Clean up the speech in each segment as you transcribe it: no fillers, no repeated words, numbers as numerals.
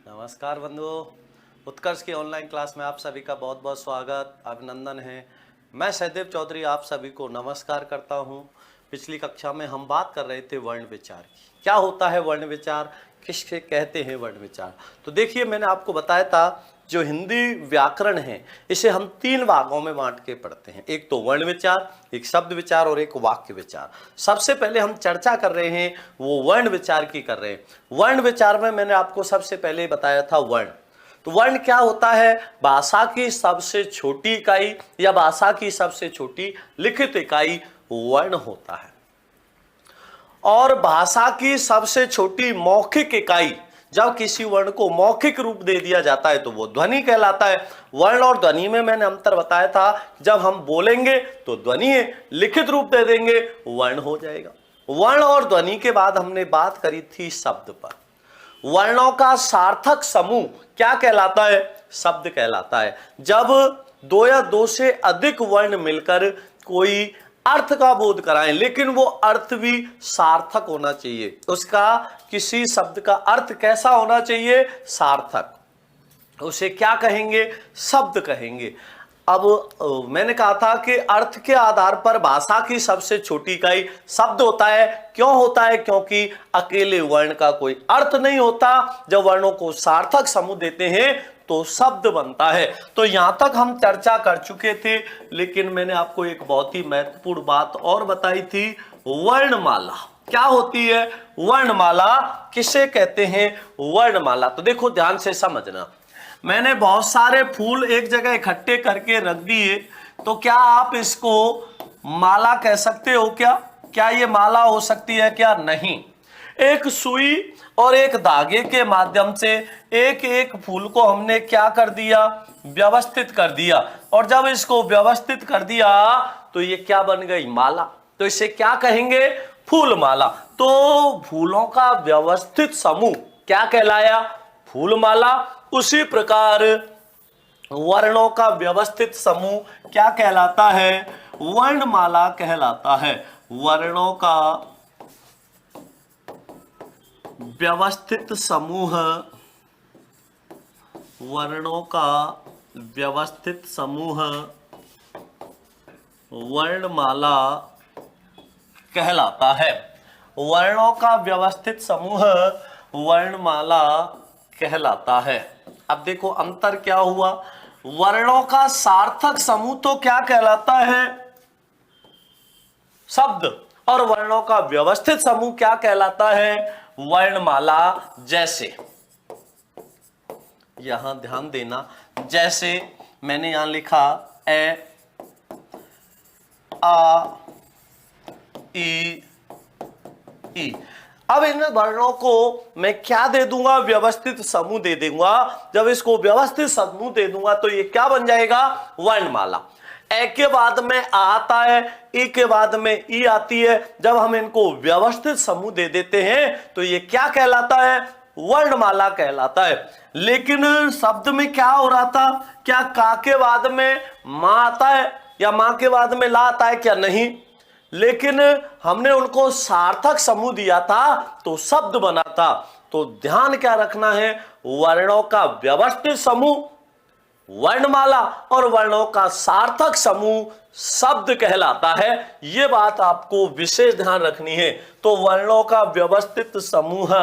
नमस्कार बंधुओं, उत्कर्ष की ऑनलाइन क्लास में आप सभी का बहुत बहुत स्वागत, अभिनंदन है। मैं सहदेव चौधरी आप सभी को नमस्कार करता हूं। पिछली कक्षा में हम बात कर रहे थे वर्ण विचार की। क्या होता है वर्ण विचार, किससे कहते हैं वर्ण विचार? तो देखिए, मैंने आपको बताया था जो हिंदी व्याकरण है इसे हम 3 भागों में बांट के पढ़ते हैं। एक तो वर्ण विचार, एक शब्द विचार और एक वाक्य विचार। सबसे पहले हम चर्चा कर रहे हैं वो वर्ण विचार की कर रहे हैं। वर्ण विचार में मैंने आपको सबसे पहले बताया था वर्ण। तो वर्ण क्या होता है? भाषा की सबसे छोटी इकाई या भाषा की सबसे छोटी लिखित इकाई वर्ण होता है। और भाषा की सबसे छोटी मौखिक इकाई, जब किसी वर्ण को मौखिक रूप दे दिया जाता है तो वो ध्वनि कहलाता है। वर्ण और ध्वनि में मैंने अंतर बताया था, जब हम बोलेंगे तो ध्वनि है, लिखित रूप दे देंगे वर्ण हो जाएगा। वर्ण और ध्वनि के बाद हमने बात करी थी शब्द पर। वर्णों का सार्थक समूह क्या कहलाता है? शब्द कहलाता है। जब 2 या 2 से अधिक वर्ण मिलकर कोई अर्थ का बोध कराएं, लेकिन वो अर्थ भी सार्थक होना चाहिए। उसका किसी शब्द का अर्थ कैसा होना चाहिए? सार्थक। उसे क्या कहेंगे? शब्द कहेंगे। अब मैंने कहा था कि अर्थ के आधार पर भाषा की सबसे छोटी इकाई शब्द होता है। क्यों होता है? क्योंकि अकेले वर्ण का कोई अर्थ नहीं होता। जब वर्णों को सार्थक समूह देते हैं तो शब्द बनता है। तो यहां तक हम चर्चा कर चुके थे, लेकिन मैंने आपको एक बहुत ही महत्वपूर्ण बात और बताई थी। वर्णमाला क्या होती है? वर्णमाला किसे कहते हैं? वर्णमाला। तो देखो, ध्यान से समझना। मैंने बहुत सारे फूल एक जगह इकट्ठे करके रख दिए, तो क्या आप इसको माला कह सकते हो? क्या ये माला हो सकती है? क्या नहीं। एक सुई और एक धागे के माध्यम से एक एक फूल को हमने क्या कर दिया? व्यवस्थित कर दिया। और जब इसको व्यवस्थित कर दिया तो ये क्या बन गई? माला। तो इसे क्या कहेंगे? फूल माला। तो फूलों का व्यवस्थित समूह क्या कहलाया? फूलमाला। उसी प्रकार वर्णों का व्यवस्थित समूह क्या कहलाता है? वर्णमाला कहलाता है। वर्णों का व्यवस्थित समूह, वर्णों का व्यवस्थित समूह वर्णमाला कहलाता है। वर्णों का व्यवस्थित समूह वर्णमाला कहलाता है। अब देखो अंतर क्या हुआ। वर्णों का सार्थक समूह तो क्या कहलाता है? शब्द। और वर्णों का व्यवस्थित समूह क्या कहलाता है? वर्णमाला। जैसे यहां ध्यान देना, जैसे मैंने यहां लिखा ए, आ, ई, ई। अब इन वर्णों को मैं क्या दे दूंगा? व्यवस्थित समूह दे दूंगा। जब इसको व्यवस्थित समूह दे दूंगा तो ये क्या बन जाएगा? वर्णमाला। ए के बाद में आ आता है, ई के बाद में ई आती है। जब हम इनको व्यवस्थित समूह दे देते हैं तो ये क्या कहलाता है? वर्णमाला कहलाता है। लेकिन शब्द में क्या हो रहा था? क्या का के बाद में मां आता है या मां के बाद में ला आता है? क्या नहीं। लेकिन हमने उनको सार्थक समूह दिया था तो शब्द बना था। तो ध्यान क्या रखना है? वर्णों का व्यवस्थित समूह वर्णमाला और वर्णों का सार्थक समूह शब्द कहलाता है। यह बात आपको विशेष ध्यान रखनी है। तो वर्णों का व्यवस्थित समूह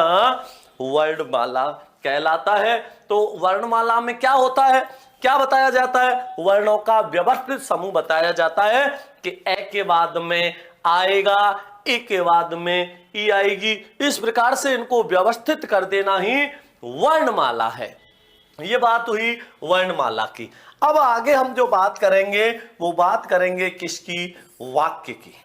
वर्णमाला कहलाता है। तो वर्णमाला में क्या होता है? क्या बताया जाता है? वर्णों का व्यवस्थित समूह बताया जाता है कि ए के बाद में आएगा, ई के बाद में ई आएगी। इस प्रकार से इनको व्यवस्थित कर देना ही वर्णमाला है। ये बात हुई वर्णमाला की। अब आगे हम जो बात करेंगे वो बात करेंगे किसकी? वाक्य की।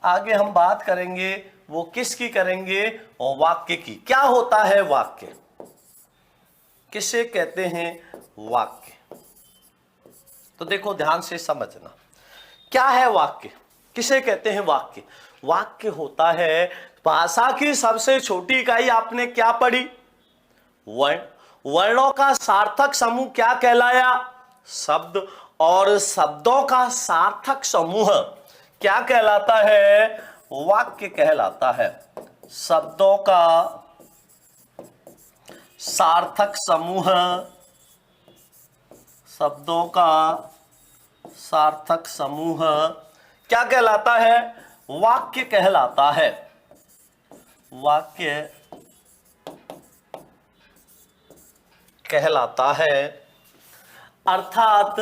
आगे हम बात करेंगे वो किसकी करेंगे? और वाक्य की। क्या होता है वाक्य? किसे कहते हैं वाक्य? तो देखो ध्यान से समझना, क्या है वाक्य? किसे कहते हैं वाक्य? वाक्य होता है भाषा की सबसे छोटी इकाई। आपने क्या पढ़ी? वर्ण। वर्णों का सार्थक समूह क्या कहलाया? शब्द। और शब्दों का सार्थक समूह क्या कहलाता है? वाक्य कहलाता है। शब्दों का सार्थक समूह, शब्दों का सार्थक समूह क्या कहलाता है? वाक्य कहलाता है। वाक्य कहलाता है। अर्थात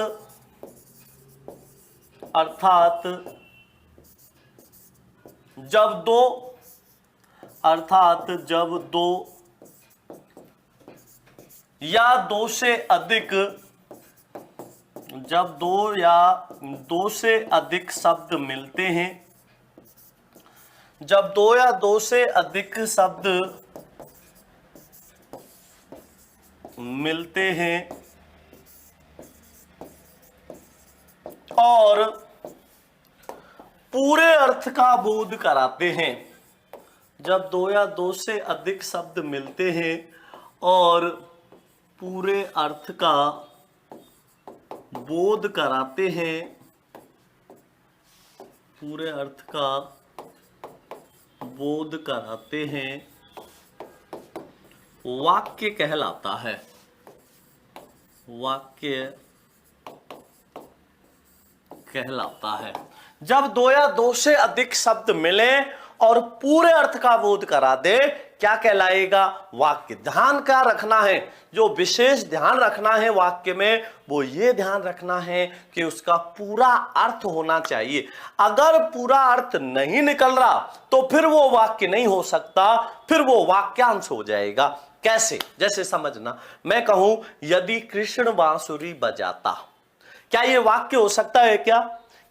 जब दो या दो से अधिक, जब दो या दो से अधिक शब्द मिलते हैं, जब दो या दो से अधिक शब्द मिलते हैं और पूरे अर्थ का बोध कराते हैं, जब दो या दो से अधिक शब्द मिलते हैं और पूरे अर्थ का बोध कराते हैं, पूरे अर्थ का बोध कराते हैं, वाक्य कहलाता है। वाक्य कहलाता है। जब दो या दो से अधिक शब्द मिले और पूरे अर्थ का बोध करा दे, क्या कहलाएगा? वाक्य। ध्यान क्या रखना है? जो विशेष ध्यान रखना है वाक्य में, वो ये ध्यान रखना है कि उसका पूरा अर्थ होना चाहिए। अगर पूरा अर्थ नहीं निकल रहा तो फिर वो वाक्य नहीं हो सकता, फिर वो वाक्यांश हो जाएगा। कैसे? जैसे समझना, मैं कहूं यदि कृष्ण बांसुरी बजाता, क्या ये वाक्य हो सकता है?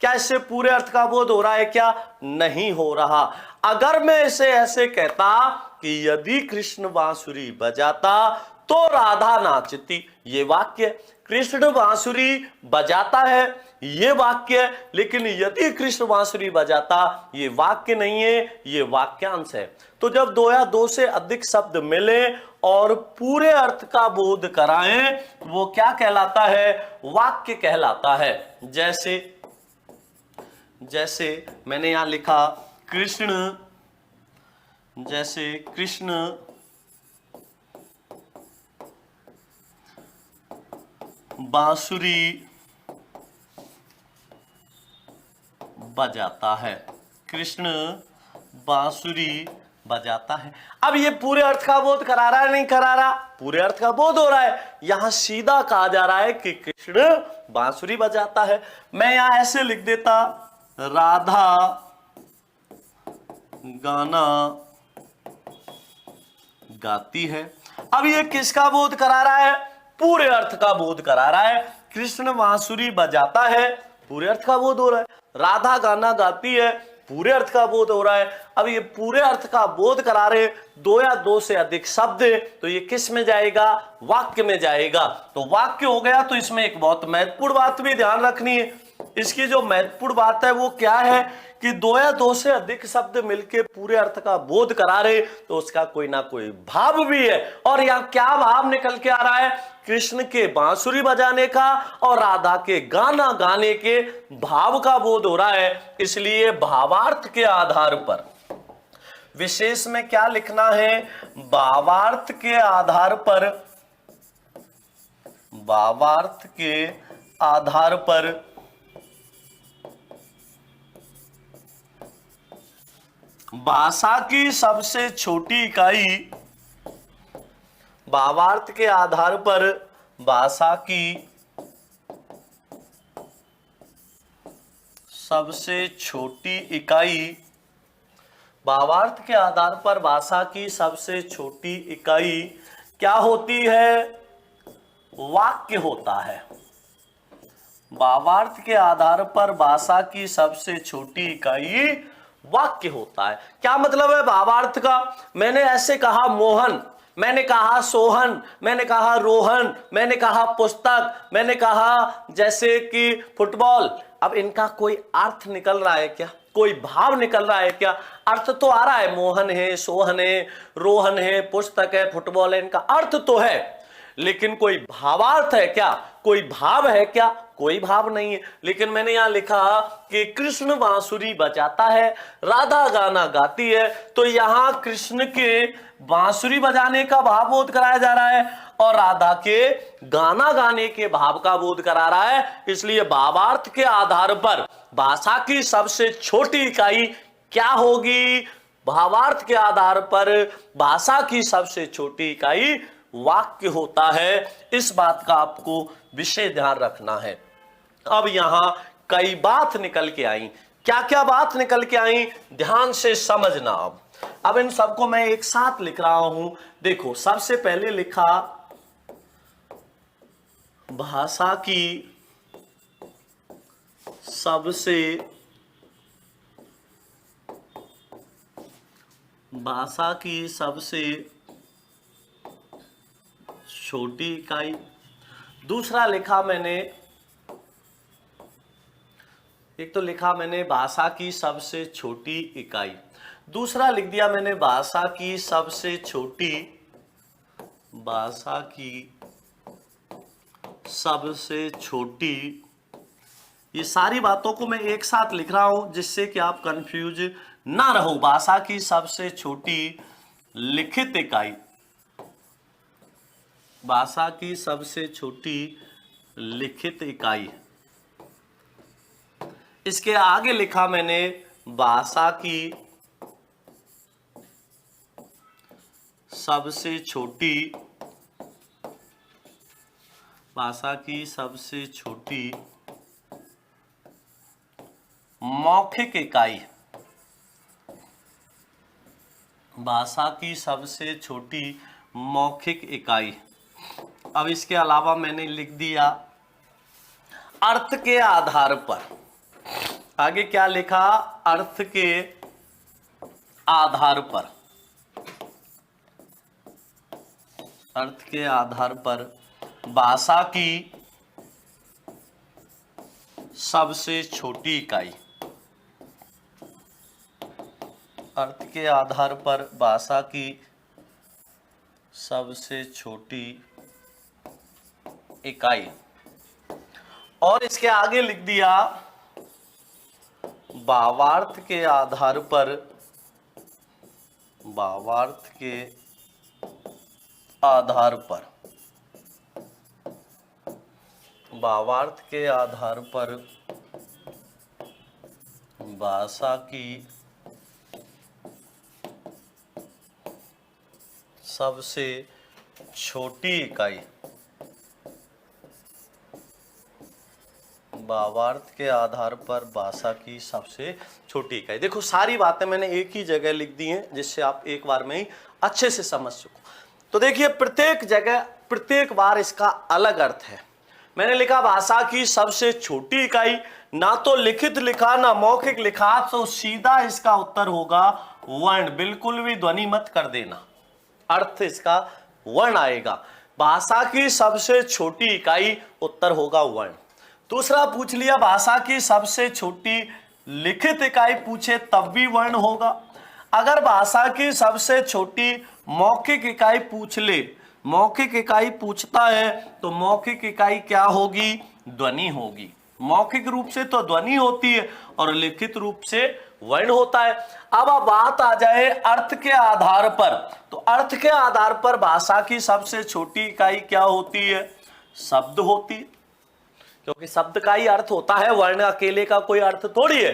क्या इससे पूरे अर्थ का बोध हो रहा है? क्या नहीं हो रहा। अगर मैं इसे ऐसे कहता कि यदि कृष्ण बांसुरी बजाता तो राधा नाचती, ये वाक्य। कृष्ण बांसुरी बजाता है, ये वाक्य। लेकिन यदि कृष्ण बांसुरी बजाता, ये वाक्य नहीं है, ये वाक्यांश है। तो जब दो या दो से अधिक शब्द मिले और पूरे अर्थ का बोध कराएं, वो क्या कहलाता है? वाक्य कहलाता है। जैसे मैंने यहां लिखा कृष्ण, जैसे कृष्ण बांसुरी बजाता है। कृष्ण बांसुरी बजाता है। अब ये पूरे अर्थ का बोध करा रहा है, नहीं करा रहा? पूरे अर्थ का बोध हो रहा है। यहां सीधा कहा जा रहा है कि कृष्ण बांसुरी बजाता है। मैं यहां ऐसे लिख देता, राधा गाना गाती है। अब ये किसका बोध करा रहा है? पूरे अर्थ का बोध करा रहा है। कृष्ण बांसुरी बजाता है, पूरे अर्थ का बोध हो रहा है। राधा गाना गाती है, पूरे अर्थ का बोध हो रहा है। अब ये पूरे अर्थ का बोध करा रहे दो या दो से अधिक शब्द, तो ये किस में जाएगा? वाक्य में जाएगा। तो वाक्य हो गया। तो इसमें एक बहुत महत्वपूर्ण बात भी ध्यान रखनी है। इसकी जो महत्वपूर्ण बात है वो क्या है कि दो या दो से अधिक शब्द मिलके पूरे अर्थ का बोध करा रहे, तो उसका कोई ना कोई भाव भी है। और यहां क्या भाव निकल के आ रहा है? कृष्ण के बांसुरी बजाने का और राधा के गाना गाने के भाव का बोध हो रहा है। इसलिए भावार्थ के आधार पर, विशेष में क्या लिखना है? भावार्थ के आधार पर, भावार्थ के आधार पर भाषा की सबसे छोटी इकाई, भावार्थ के आधार पर भाषा की सबसे छोटी इकाई, भावार्थ के आधार पर भाषा की सबसे छोटी इकाई क्या होती है? वाक्य होता है। भावार्थ के आधार पर भाषा की सबसे छोटी इकाई वाक्य होता है। क्या मतलब है भावार्थ का? मैंने ऐसे कहा मोहन, मैंने कहा सोहन, मैंने कहा रोहन, मैंने कहा पुस्तक, मैंने कहा जैसे कि फुटबॉल। अब इनका कोई अर्थ निकल रहा है क्या? कोई भाव निकल रहा है क्या? अर्थ तो आ रहा है, मोहन है, सोहन है, रोहन है, पुस्तक है, फुटबॉल है, इनका अर्थ तो है। लेकिन कोई भावार्थ है क्या, कोई भाव है क्या, कोई भाव नहीं है। लेकिन मैंने यहां लिखा कि कृष्ण बांसुरी बजाता है, राधा गाना गाती है, तो यहां कृष्ण के बांसुरी बजाने का भाव बोध कराया जा रहा है और राधा के गाना गाने के भाव का बोध करा रहा है। इसलिए भावार्थ के आधार पर भाषा की सबसे छोटी इकाई क्या होगी, भावार्थ के आधार पर भाषा की सबसे छोटी इकाई वाक्य होता है। इस बात का आपको विशेष ध्यान रखना है। अब यहां कई बात निकल के आई, क्या क्या बात निकल के आई ध्यान से समझना। अब इन सबको मैं एक साथ लिख रहा हूं। देखो, सबसे पहले लिखा भाषा की सबसे छोटी इकाई। दूसरा लिखा मैंने, एक तो लिखा मैंने भाषा की सबसे छोटी इकाई, दूसरा लिख दिया मैंने भाषा की सबसे छोटी। ये सारी बातों को मैं एक साथ लिख रहा हूं जिससे कि आप कंफ्यूज ना रहो। भाषा की सबसे छोटी लिखित इकाई, भाषा की सबसे छोटी लिखित इकाई। इसके आगे लिखा मैंने भाषा की सबसे छोटी मौखिक इकाई, भाषा की सबसे छोटी मौखिक इकाई। अब इसके अलावा मैंने लिख दिया अर्थ के आधार पर। आगे क्या लिखा, अर्थ के आधार पर, अर्थ के आधार पर भाषा की सबसे छोटी इकाई, अर्थ के आधार पर भाषा की सबसे छोटी इकाई। और इसके आगे लिख दिया भावार्थ के आधार पर, भावार्थ के आधार पर, भावार्थ के आधार पर भाषा की सबसे छोटी इकाई, भावार्थ के आधार पर भाषा की सबसे छोटी इकाई। देखो, सारी बातें मैंने एक ही जगह लिख दी हैं जिससे आप एक बार में ही अच्छे से समझ सको। तो देखिए, प्रत्येक जगह प्रत्येक बार इसका अलग अर्थ है। मैंने लिखा भाषा की सबसे छोटी इकाई, ना तो लिखित लिखा ना मौखिक लिखा, तो सीधा इसका उत्तर होगा वर्ण। बिल्कुल भी ध्वनि मत कर देना, अर्थ इसका वर्ण आएगा। भाषा की सबसे छोटी इकाई, उत्तर होगा वर्ण। दूसरा पूछ लिया भाषा की सबसे छोटी लिखित इकाई पूछे तब भी वर्ण होगा। अगर भाषा की सबसे छोटी मौखिक इकाई पूछ ले, मौखिक इकाई पूछता है, तो मौखिक इकाई क्या होगी, ध्वनि होगी। मौखिक रूप से तो ध्वनि होती है और लिखित रूप से वर्ण होता है। अब बात आ जाए अर्थ के आधार पर, तो अर्थ के आधार पर भाषा की सबसे छोटी इकाई क्या होती है, शब्द होती है, क्योंकि शब्द का ही अर्थ होता है, वर्ण अकेले का कोई अर्थ थोड़ी है।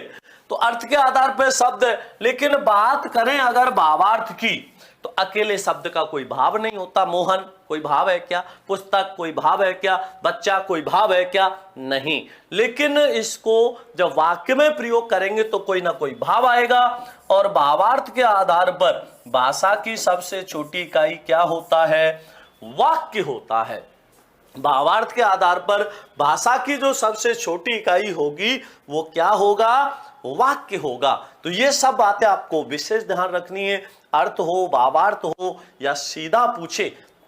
तो अर्थ के आधार पर शब्द है। लेकिन बात करें अगर भावार्थ की, तो अकेले शब्द का कोई भाव नहीं होता। मोहन कोई भाव है क्या, पुस्तक कोई भाव है क्या, बच्चा कोई भाव है क्या, नहीं। लेकिन इसको जब वाक्य में प्रयोग करेंगे तो कोई ना कोई भाव आएगा। और भावार्थ के आधार पर भाषा की सबसे छोटी इकाई क्या होता है, वाक्य होता है। भावार्थ के आधार पर भाषा की जो सबसे छोटी इकाई होगी वो क्या होगा, वाक्य होगा। तो ये सब बातें आपको विशेष ध्यान रखनी है। अर्थ हो, भावार्थ हो या सीधा पूछे,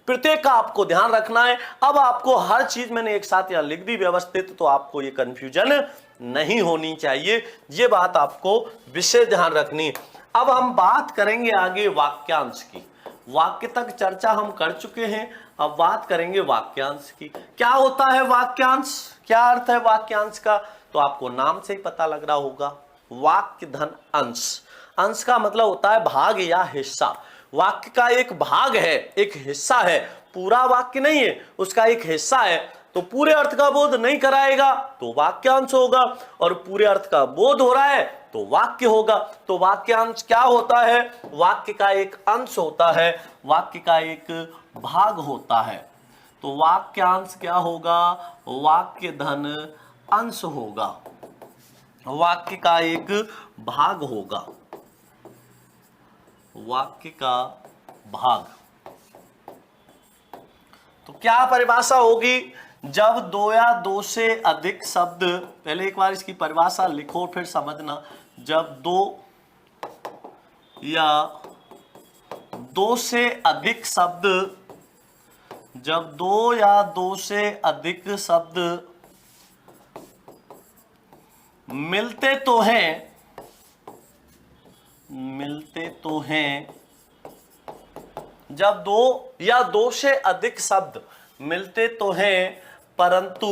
प्रत्येक का आपको ध्यान रखना है। अब आपको हर चीज मैंने एक साथ यहां लिख दी व्यवस्थित, तो आपको ये कंफ्यूजन नहीं होनी चाहिए। ये बात आपको विशेष ध्यान रखनी है। अब हम बात करेंगे आगे वाक्यांश की। वाक्य तक चर्चा हम कर चुके हैं, अब बात करेंगे वाक्यांश की। क्या होता है वाक्यांश, क्या अर्थ है वाक्यांश का, तो आपको नाम से ही पता लग रहा होगा, वाक्य धन अंश। अंश का मतलब होता है भाग या हिस्सा। वाक्य का एक भाग है, एक हिस्सा है, पूरा वाक्य नहीं है, उसका एक हिस्सा है। तो पूरे अर्थ का बोध नहीं कराएगा तो वाक्यांश होगा, और पूरे अर्थ का बोध हो रहा है तो वाक्य होगा। तो वाक्यांश क्या होता है, वाक्य का एक अंश होता है, वाक्य का एक भाग होता है। तो वाक्यांश क्या होगा, वाक्य धन अंश होगा, वाक्य का एक भाग होगा, वाक्य का भाग। तो क्या परिभाषा होगी, जब दो या दो से अधिक शब्द, पहले एक बार इसकी परिभाषा लिखो फिर समझना। जब दो या दो से अधिक शब्द, जब दो या दो से अधिक शब्द मिलते तो हैं, मिलते तो हैं, जब दो या दो से अधिक शब्द मिलते तो हैं परंतु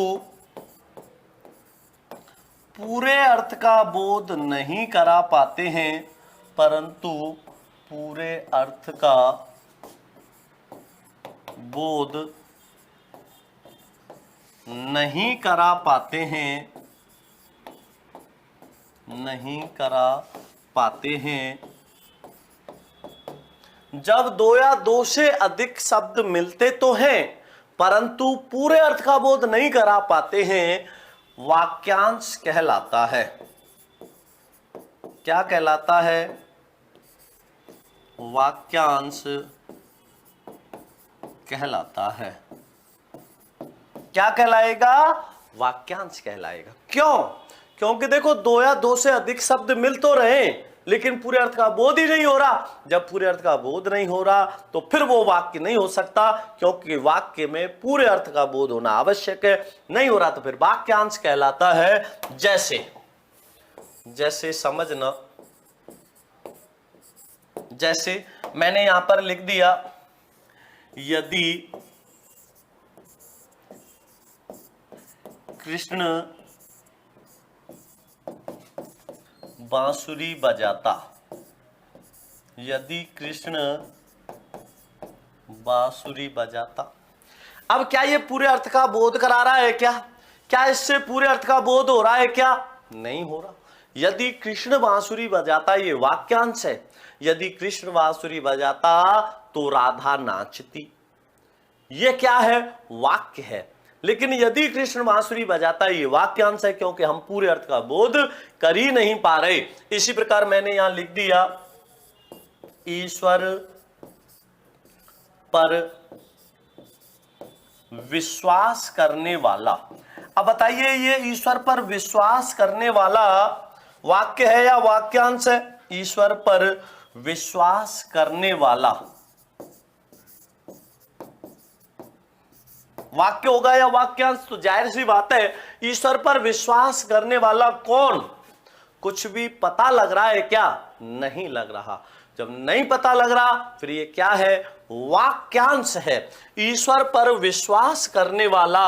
पूरे अर्थ का बोध नहीं करा पाते हैं, परंतु पूरे अर्थ का बोध नहीं करा पाते हैं, नहीं करा पाते हैं। जब दो या दो से अधिक शब्द मिलते तो हैं परंतु पूरे अर्थ का बोध नहीं करा पाते हैं, वाक्यांश कहलाता है। क्या कहलाता है, वाक्यांश कहलाता है। क्या कहलाएगा, वाक्यांश कहलाएगा। क्यों, क्योंकि देखो दो या दो से अधिक शब्द मिल तो रहे लेकिन पूरे अर्थ का बोध ही नहीं हो रहा। जब पूरे अर्थ का बोध नहीं हो रहा तो फिर वो वाक्य नहीं हो सकता, क्योंकि वाक्य में पूरे अर्थ का बोध होना आवश्यक है। नहीं हो रहा तो फिर वाक्यांश कहलाता है। जैसे जैसे समझना, जैसे मैंने यहां पर लिख दिया, यदि कृष्ण बांसुरी बजाता, यदि कृष्ण बांसुरी बजाता। अब क्या ये पूरे अर्थ का बोध करा रहा है क्या, क्या इससे पूरे अर्थ का बोध हो रहा है क्या, नहीं हो रहा। यदि कृष्ण बांसुरी बजाता ये वाक्यांश है, यदि कृष्ण बांसुरी बजाता तो राधा नाचती, ये क्या है, वाक्य है। लेकिन यदि कृष्ण बांसुरी बजाता ये वाक्यांश है, क्योंकि हम पूरे अर्थ का बोध कर ही नहीं पा रहे। इसी प्रकार मैंने यहां लिख दिया, ईश्वर पर विश्वास करने वाला। अब बताइए ये ईश्वर पर विश्वास करने वाला वाक्य है या वाक्यांश है, ईश्वर पर विश्वास करने वाला वाक्य होगा या वाक्यांश। तो जाहिर सी बात है ईश्वर पर विश्वास करने वाला कौन, कुछ भी पता लग रहा है क्या, नहीं लग रहा। जब नहीं पता लग रहा फिर ये क्या है, वाक्यांश है। ईश्वर पर विश्वास करने वाला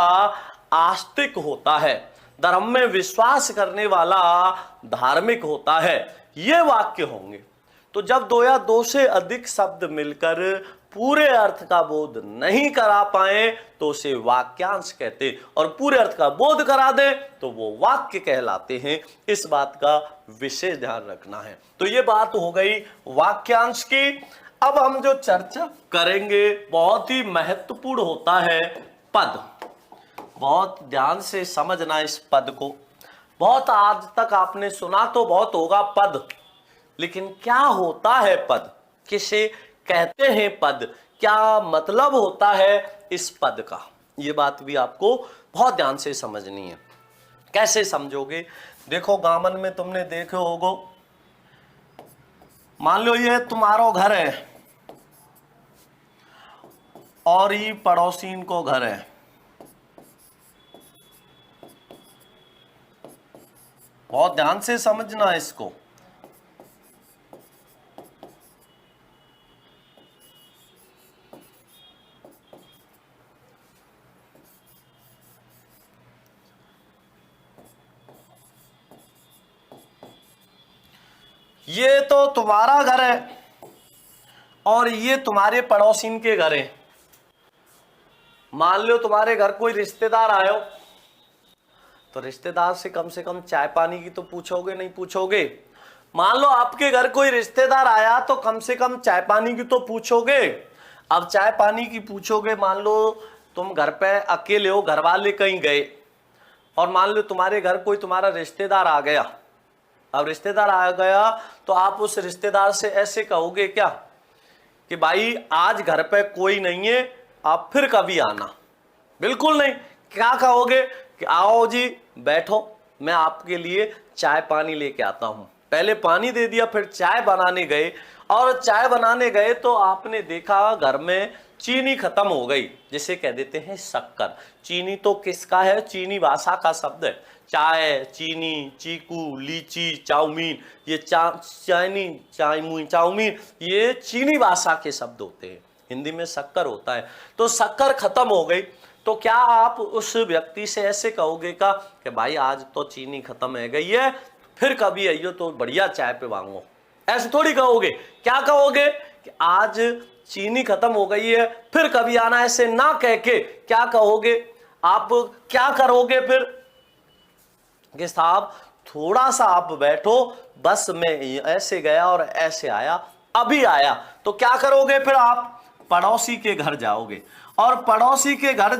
आस्तिक होता है, धर्म में विश्वास करने वाला धार्मिक होता है, ये वाक्य होंगे। तो जब दो या दो से अधिक शब्द मिलकर पूरे अर्थ का बोध नहीं करा पाए तो उसे वाक्यांश कहते, और पूरे अर्थ का बोध करा दे तो वो वाक्य कहलाते हैं। इस बात का विशेष ध्यान रखना है। तो ये बात हो गई वाक्यांश की। अब हम जो चर्चा करेंगे बहुत ही महत्वपूर्ण होता है पद। बहुत ध्यान से समझना इस पद को। बहुत आज तक आपने सुना तो बहुत होगा पद, लेकिन क्या होता है पद, किसे कहते हैं पद, क्या मतलब होता है इस पद का, ये बात भी आपको बहुत ध्यान से समझनी है। कैसे समझोगे, देखो गामन में तुमने देखे होगो, मान लो ये तुम्हारा घर है और ये पड़ोसी को घर है। बहुत ध्यान से समझना इसको। ये तो तुम्हारा घर है और ये तुम्हारे पड़ोसी के घर है। मान लो तुम्हारे घर कोई रिश्तेदार आयो, तो रिश्तेदार से कम चाय पानी की तो पूछोगे नहीं पूछोगे। मान लो आपके घर कोई रिश्तेदार आया तो कम से कम चाय पानी की तो पूछोगे। अब चाय पानी की पूछोगे, मान लो तुम घर पे अकेले हो, घर वाले कहीं गए, और मान लो तुम्हारे घर कोई तुम्हारा रिश्तेदार आ गया। अब रिश्तेदार आ गया तो आप उस रिश्तेदार से ऐसे कहोगे क्या कि भाई आज घर पे कोई नहीं है, आप फिर कभी आना? बिल्कुल नहीं। क्या कहोगे कि आओ जी बैठो, मैं आपके लिए चाय पानी लेके आता हूं। पहले पानी दे दिया, फिर चाय बनाने गए, और चाय बनाने गए तो आपने देखा घर में चीनी खत्म हो गई, जिसे कह देते हैं शक्कर। चीनी तो किसका है? चीनी भाषा का शब्द है। चाय, चीनी, चीकू, लीची, चाउमीन, ये चाउमीन ये चीनी भाषा के शब्द होते हैं। हिंदी में शक्कर होता है। तो शक्कर खत्म हो गई, तो क्या आप उस व्यक्ति से ऐसे कहोगे का कि भाई आज तो चीनी खत्म है गई है, फिर कभी आइयो तो बढ़िया चाय पे मांगो? ऐसे थोड़ी कहोगे। क्या कहोगे कि आज चीनी खत्म हो गई है, फिर कभी आना। ऐसे ना कह के क्या कहोगे? आप क्या करोगे फिर कि साहब थोड़ा सा आप बैठो, बस मैं ऐसे गया और ऐसे आया, अभी आया। तो क्या करोगे फिर? आप पड़ोसी के घर जाओगे, और पड़ोसी के घर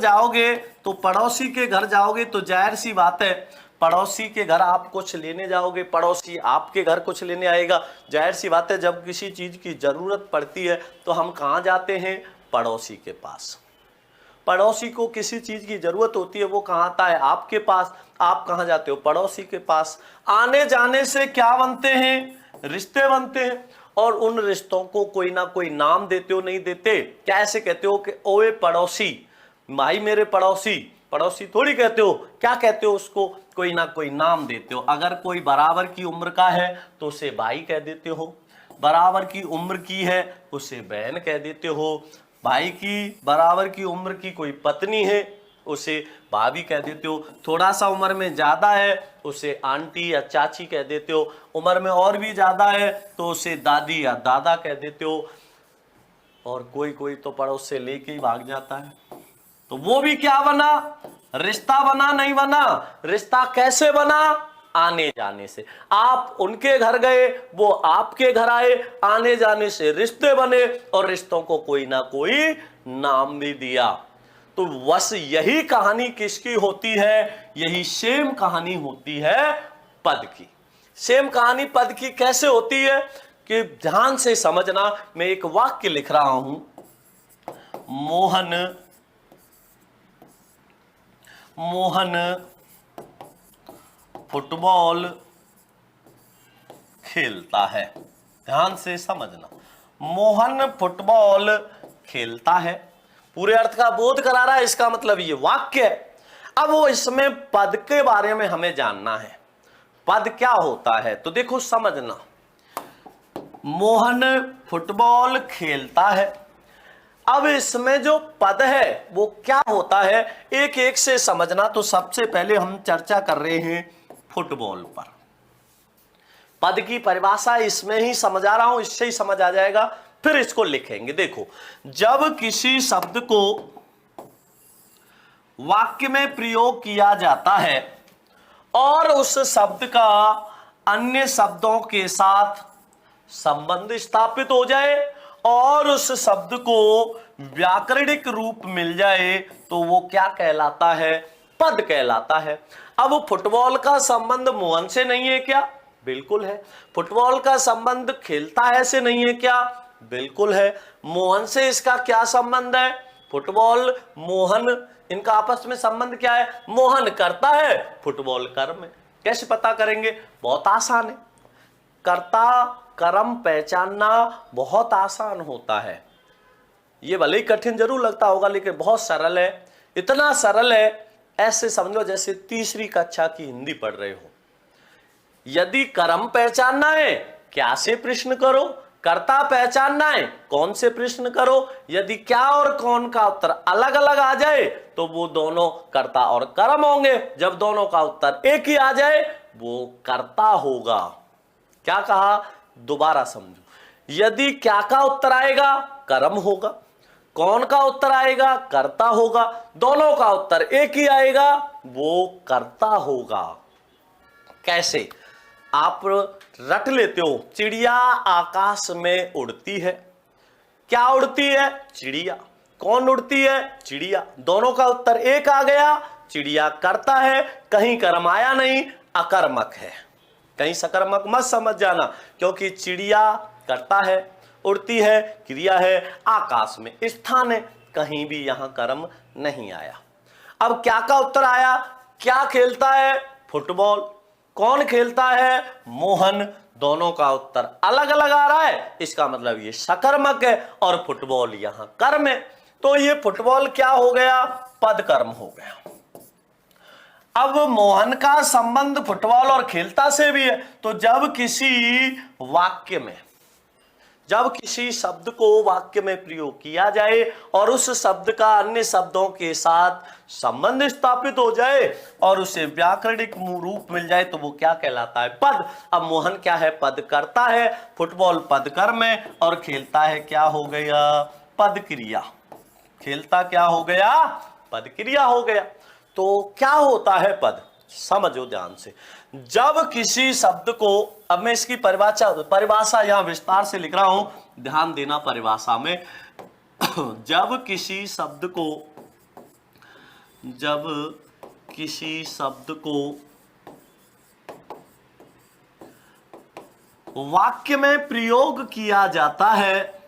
जाओगे तो जाहिर सी बात है, पड़ोसी के घर आप कुछ लेने जाओगे, पड़ोसी आपके घर कुछ लेने आएगा। जाहिर सी बात है, जब किसी चीज की जरूरत पड़ती है तो हम कहाँ जाते हैं? पड़ोसी के पास। पड़ोसी को किसी चीज की जरूरत होती है, वो कहाँ आता है? आपके पास। आप कहाँ जाते हो? पड़ोसी के पास। आने जाने से क्या बनते हैं? रिश्ते बनते हैं, और उन रिश्तों को कोई ना कोई नाम देते हो, नहीं देते? क्या ऐसे कहते हो कि ओए पड़ोसी, भाई मेरे पड़ोसी? पड़ोसी थोड़ी कहते हो। क्या कहते हो उसको? कोई ना कोई नाम देते हो। अगर कोई बराबर की उम्र का है तो उसे भाई कह देते हो, बराबर की उम्र की है उसे बहन कह देते हो, भाई की बराबर की उम्र की कोई पत्नी है उसे भाभी कह देते हो, थोड़ा सा उम्र में ज्यादा है उसे आंटी या चाची कह देते हो, उम्र में और भी ज्यादा है तो उसे दादी या दादा कह देते हो, और कोई कोई तो पड़ोस से लेके ही भाग जाता है। तो वो भी क्या बना? रिश्ता बना? नहीं बना। रिश्ता कैसे बना? आने जाने से। आप उनके घर गए, वो आपके घर आए, आने जाने से रिश्ते बने, और रिश्तों को कोई ना कोई नाम भी दिया। तो बस यही कहानी किसकी होती है? यही सेम कहानी होती है पद की। सेम कहानी पद की कैसे होती है कि ध्यान से समझना। मैं एक वाक्य लिख रहा हूं, मोहन फुटबॉल खेलता है। ध्यान से समझना, मोहन फुटबॉल खेलता है। पूरे अर्थ का बोध करा रहा है, इसका मतलब ये वाक्य है। अब वो इसमें पद के बारे में हमें जानना है, पद क्या होता है। तो देखो समझना, मोहन फुटबॉल खेलता है। अब इसमें जो पद है वो क्या होता है, एक एक से समझना। तो सबसे पहले हम चर्चा कर रहे हैं फुटबॉल पर। पद की परिभाषा इसमें ही समझा रहा हूं, इससे ही समझ आ जाएगा, फिर इसको लिखेंगे। देखो, जब किसी शब्द को वाक्य में प्रयोग किया जाता है और उस शब्द का अन्य शब्दों के साथ संबंध स्थापित हो जाए और उस शब्द को व्याकरणिक रूप मिल जाए, तो वो क्या कहलाता है? पद कहलाता है। अब फुटबॉल का संबंध मोहन से नहीं है क्या? बिल्कुल है। फुटबॉल का संबंध खेलता है से नहीं है क्या? बिल्कुल है। मोहन से इसका क्या संबंध है? फुटबॉल, मोहन, इनका आपस में संबंध क्या है? मोहन करता है, फुटबॉल कर्म है। कैसे पता करेंगे? बहुत आसान है। कर्ता कर्म पहचानना बहुत आसान होता है। ये भले ही कठिन जरूर लगता होगा, लेकिन बहुत सरल है। इतना सरल है, ऐसे समझो जैसे तीसरी कक्षा की हिंदी पढ़ रहे हो। यदि कर्म पहचानना है, क्या से प्रश्न करो। कर्ता पहचानना है, कौन से प्रश्न करो। यदि क्या और कौन का उत्तर अलग अलग आ जाए तो वो दोनों कर्ता और कर्म होंगे। जब दोनों का उत्तर एक ही आ जाए वो कर्ता होगा। क्या कहा? दोबारा समझो, यदि क्या का उत्तर आएगा कर्म होगा, कौन का उत्तर आएगा कर्ता होगा, दोनों का उत्तर एक ही आएगा, वो कर्ता होगा। कैसे? आप रट लेते हो, चिड़िया आकाश में उड़ती है। क्या उड़ती है? चिड़िया। कौन उड़ती है? चिड़िया। दोनों का उत्तर एक आ गया, चिड़िया करता है, कहीं कर्म आया नहीं, अकर्मक है। कहीं सकर्मक मत समझ जाना, क्योंकि चिड़िया करता है, उड़ती है, क्रिया है, आकाश में स्थान है, कहीं भी यहां कर्म नहीं आया। अब क्या का उत्तर आया? क्या खेलता है? फुटबॉल। कौन खेलता है? मोहन। दोनों का उत्तर अलग अलग आ रहा है, इसका मतलब ये सकर्मक है और फुटबॉल यहां कर्म है। तो ये फुटबॉल क्या हो गया? पद कर्म हो गया। अब मोहन का संबंध फुटबॉल और खेलता से भी है, तो जब किसी शब्द को वाक्य में प्रयोग किया जाए और उस शब्द का अन्य शब्दों के साथ संबंध स्थापित हो जाए और उसे व्याकरणिक रूप मिल जाए, तो वो क्या कहलाता है? पद। अब मोहन क्या है? पद करता है, फुटबॉल पद कर्म है, और खेलता है क्या हो गया? पद क्रिया। खेलता क्या हो गया? पद क्रिया हो गया। तो क्या होता है पद? समझो ध्यान से। जब किसी शब्द को, अब मैं इसकी परिभाषा यहां विस्तार से लिख रहा हूं, ध्यान देना परिभाषा में। जब किसी शब्द को वाक्य में प्रयोग किया जाता है,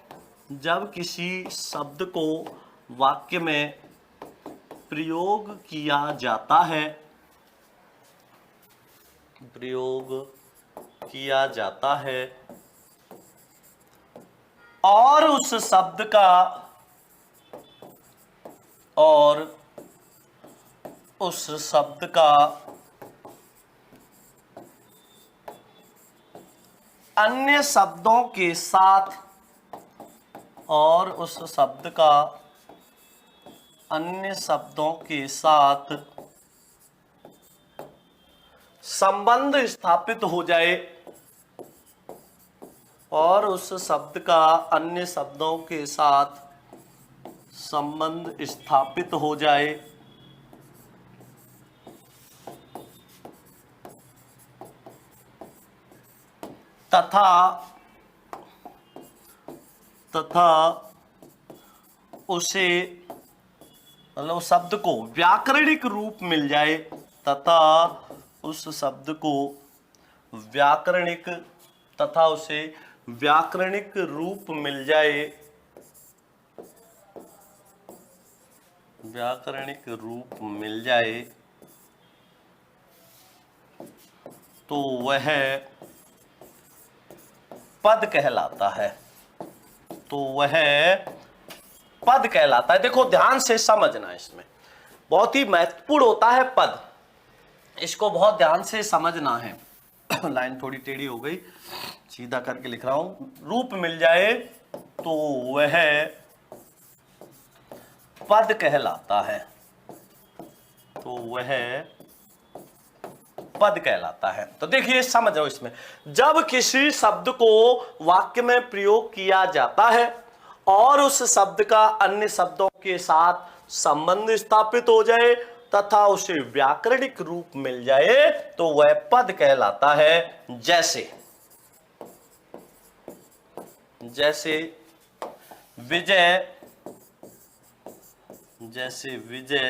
जब किसी शब्द को वाक्य में प्रयोग किया जाता है और उस शब्द का अन्य शब्दों के साथ संबंध स्थापित हो जाए, और उस शब्द का अन्य शब्दों के साथ संबंध स्थापित हो जाए, तथा उसे, मतलब शब्द को व्याकरणिक रूप मिल जाए, तथा उसे व्याकरणिक रूप मिल जाए, तो वह पद कहलाता है। देखो ध्यान से समझना, इसमें बहुत ही महत्वपूर्ण होता है पद, इसको बहुत ध्यान से समझना है। लाइन थोड़ी टेढ़ी हो गई, सीधा करके लिख रहा हूं। रूप मिल जाए तो वह पद कहलाता है। तो देखिए समझो, इसमें जब किसी शब्द को वाक्य में प्रयोग किया जाता है और उस शब्द का अन्य शब्दों के साथ संबंध स्थापित हो जाए तथा उसे व्याकरणिक रूप मिल जाए, तो वह पद कहलाता है। जैसे विजय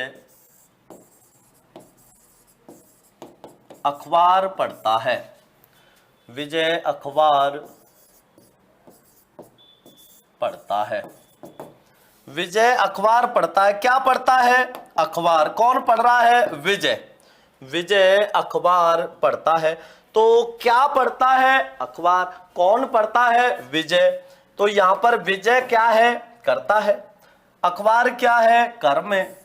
अखबार पढ़ता है। विजय अखबार पढ़ता है। विजय अखबार पढ़ता है। क्या पढ़ता है? अखबार। कौन पढ़ रहा है? विजय अखबार पढ़ता है। तो क्या पढ़ता है? अखबार। कौन पढ़ता है? विजय। तो यहां पर विजय क्या है? करता है। अखबार क्या है? कर्म है।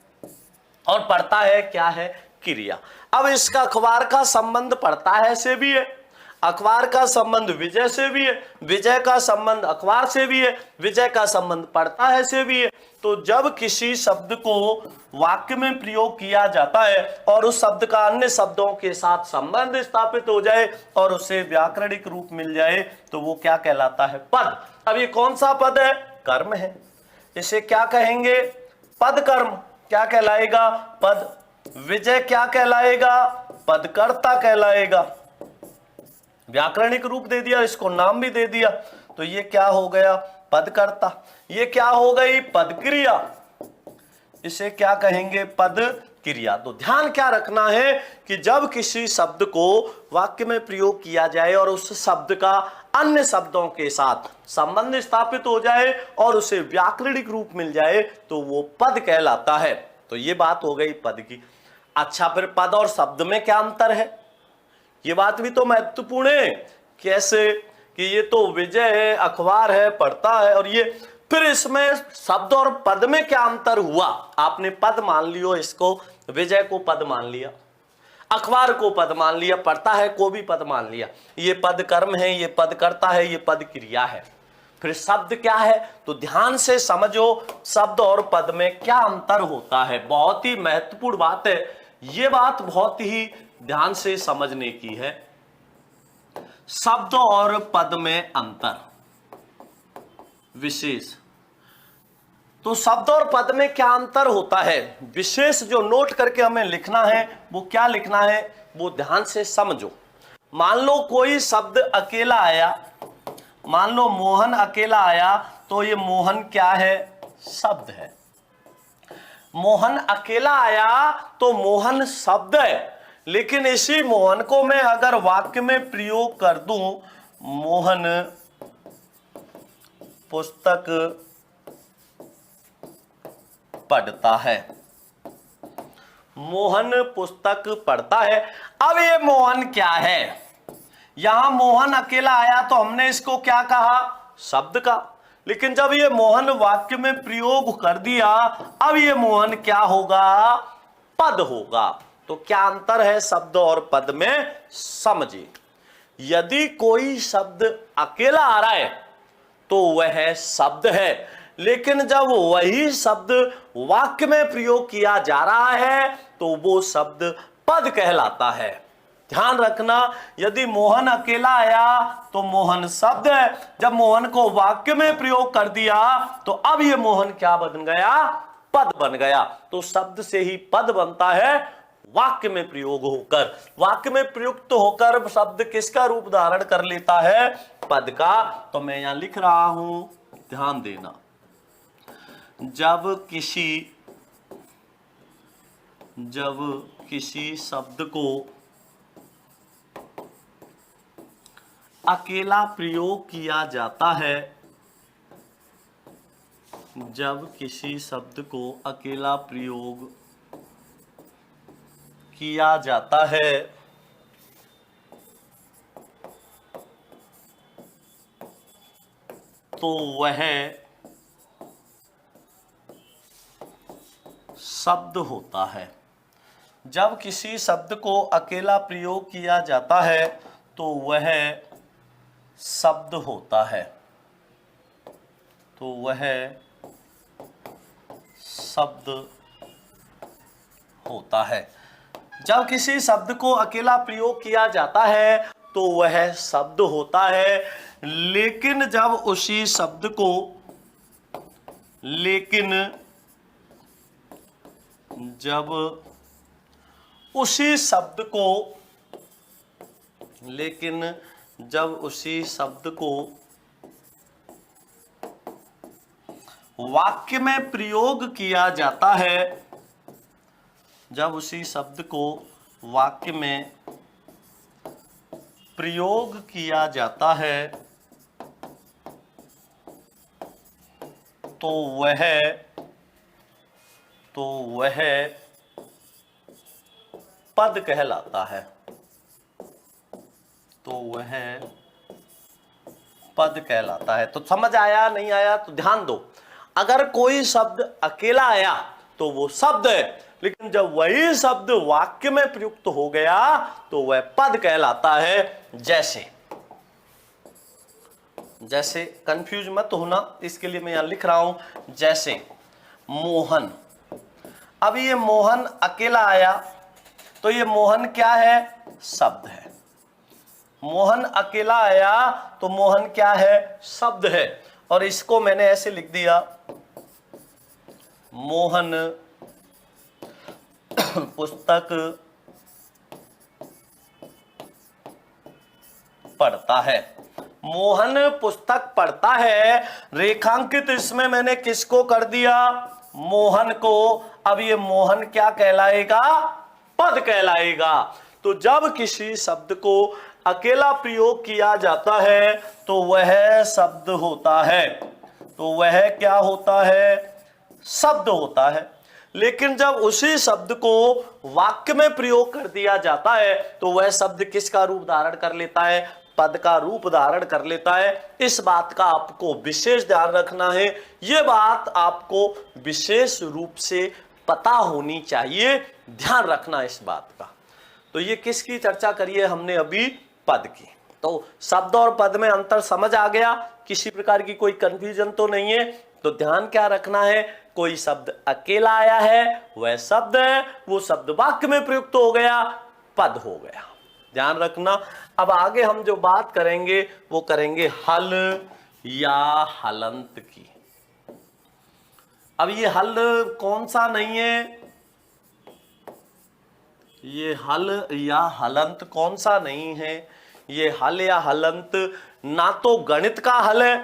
और पढ़ता है क्या है? क्रिया। अब इसका अखबार का संबंध पढ़ता है से भी है। अखबार का संबंध विजय से भी है, विजय का संबंध अखबार से भी है, विजय का संबंध पढ़ता है से भी है। तो जब किसी शब्द को वाक्य में प्रयोग किया जाता है और उस शब्द का अन्य शब्दों के साथ संबंध स्थापित हो जाए और उसे व्याकरणिक रूप मिल जाए तो वो क्या कहलाता है? पद। अब ये कौन सा पद है? कर्म है। इसे क्या कहेंगे? पद कर्म। क्या कहलाएगा? पद। विजय क्या कहलाएगा? पदकर्ता कहलाएगा। व्याकरणिक रूप दे दिया, इसको नाम भी दे दिया, तो ये क्या हो गया? पदकर्ता। ये क्या हो गई? पद क्रिया। इसे क्या कहेंगे? पद क्रिया। तो ध्यान क्या रखना है कि जब किसी शब्द को वाक्य में प्रयोग किया जाए और उस शब्द का अन्य शब्दों के साथ संबंध स्थापित हो जाए और उसे व्याकरणिक रूप मिल जाए तो वो पद कहलाता है। तो ये बात हो गई पद की। अच्छा, फिर पद और शब्द में क्या अंतर है? ये बात भी तो महत्वपूर्ण है। कैसे कि ये तो विजय है, अखबार है, पढ़ता है, और ये फिर इसमें शब्द और पद में क्या अंतर हुआ? आपने पद मान लियो, इसको विजय को पद मान लिया, अखबार को पद मान लिया, पढ़ता है को भी पद मान लिया। ये पद कर्म है, ये पद करता है, ये पद क्रिया है। फिर शब्द क्या है? तो ध्यान से समझो शब्द और पद में क्या अंतर होता है। बहुत ही महत्वपूर्ण बात है, ये बात बहुत ही ध्यान से समझने की है। शब्द और पद में अंतर विशेष। तो शब्द और पद में क्या अंतर होता है, विशेष जो नोट करके हमें लिखना है वो क्या लिखना है, वो ध्यान से समझो। मान लो कोई शब्द अकेला आया, मान लो मोहन अकेला आया, तो ये मोहन क्या है? शब्द है। मोहन अकेला आया तो मोहन शब्द है। लेकिन इसी मोहन को मैं अगर वाक्य में प्रयोग कर दूं, मोहन पुस्तक पढ़ता है, मोहन पुस्तक पढ़ता है। अब ये मोहन क्या है? यहां मोहन अकेला आया तो हमने इसको क्या कहा? शब्द का। लेकिन जब ये मोहन वाक्य में प्रयोग कर दिया, अब ये मोहन क्या होगा? पद होगा। तो क्या अंतर है शब्द और पद में? समझिए। यदि कोई शब्द अकेला आ रहा है तो वह शब्द है, लेकिन जब वही शब्द वाक्य में प्रयोग किया जा रहा है तो वो शब्द पद कहलाता है। ध्यान रखना, यदि मोहन अकेला आया तो मोहन शब्द है, जब मोहन को वाक्य में प्रयोग कर दिया तो अब ये मोहन क्या बन गया? पद बन गया। तो शब्द से ही पद बनता है वाक्य में प्रयोग होकर। वाक्य में प्रयुक्त होकर शब्द किसका रूप धारण कर लेता है? पद का। तो मैं यहां लिख रहा हूं, ध्यान देना। जब किसी शब्द को अकेला प्रयोग किया जाता है, जब किसी शब्द को अकेला प्रयोग किया जाता है तो वह शब्द होता है। जब किसी शब्द को अकेला प्रयोग किया जाता है तो वह शब्द होता है, तो वह शब्द होता है। जब किसी शब्द को अकेला प्रयोग किया जाता है तो वह शब्द होता है, लेकिन जब उसी शब्द को वाक्य में प्रयोग किया जाता है, जब उसी शब्द को वाक्य में प्रयोग किया जाता है तो वह पद कहलाता है, तो वह पद कहलाता है। तो समझ आया नहीं आया? तो ध्यान दो, अगर कोई शब्द अकेला आया तो वो शब्द है, लेकिन जब वही शब्द वाक्य में प्रयुक्त हो गया तो वह पद कहलाता है। जैसे जैसे कंफ्यूज मत होना, इसके लिए मैं यहां लिख रहा हूं जैसे मोहन। अब ये मोहन अकेला आया तो ये मोहन क्या है? शब्द है। मोहन अकेला आया तो मोहन क्या है? शब्द है। और इसको मैंने ऐसे लिख दिया, मोहन पुस्तक पढ़ता है। मोहन पुस्तक पढ़ता है, रेखांकित इसमें मैंने किसको कर दिया? मोहन को। अब ये मोहन क्या कहलाएगा? पद कहलाएगा। तो जब किसी शब्द को अकेला प्रयोग किया जाता है तो वह शब्द होता है। तो वह क्या होता है? शब्द होता है। लेकिन जब उसी शब्द को वाक्य में प्रयोग कर दिया जाता है तो वह शब्द किसका रूप धारण कर लेता है? पद का रूप धारण कर लेता है। इस बात का आपको विशेष ध्यान रखना है। यह बात आपको विशेष रूप से पता होनी चाहिए, ध्यान रखना इस बात का। तो ये किसकी चर्चा करी है हमने अभी? पद की। तो शब्द और पद में अंतर समझ आ गया? किसी प्रकार की कोई कंफ्यूजन तो नहीं है? तो ध्यान क्या रखना है? कोई शब्द अकेला आया है वह शब्द है, वो शब्द वाक्य में प्रयुक्त हो गया, पद हो गया। ध्यान रखना। अब आगे हम जो बात करेंगे वो करेंगे हल या हलंत की। अब ये हल कौन सा नहीं है? ये हल या हलंत कौन सा नहीं है? ये हल या हलंत ना तो गणित का हल है,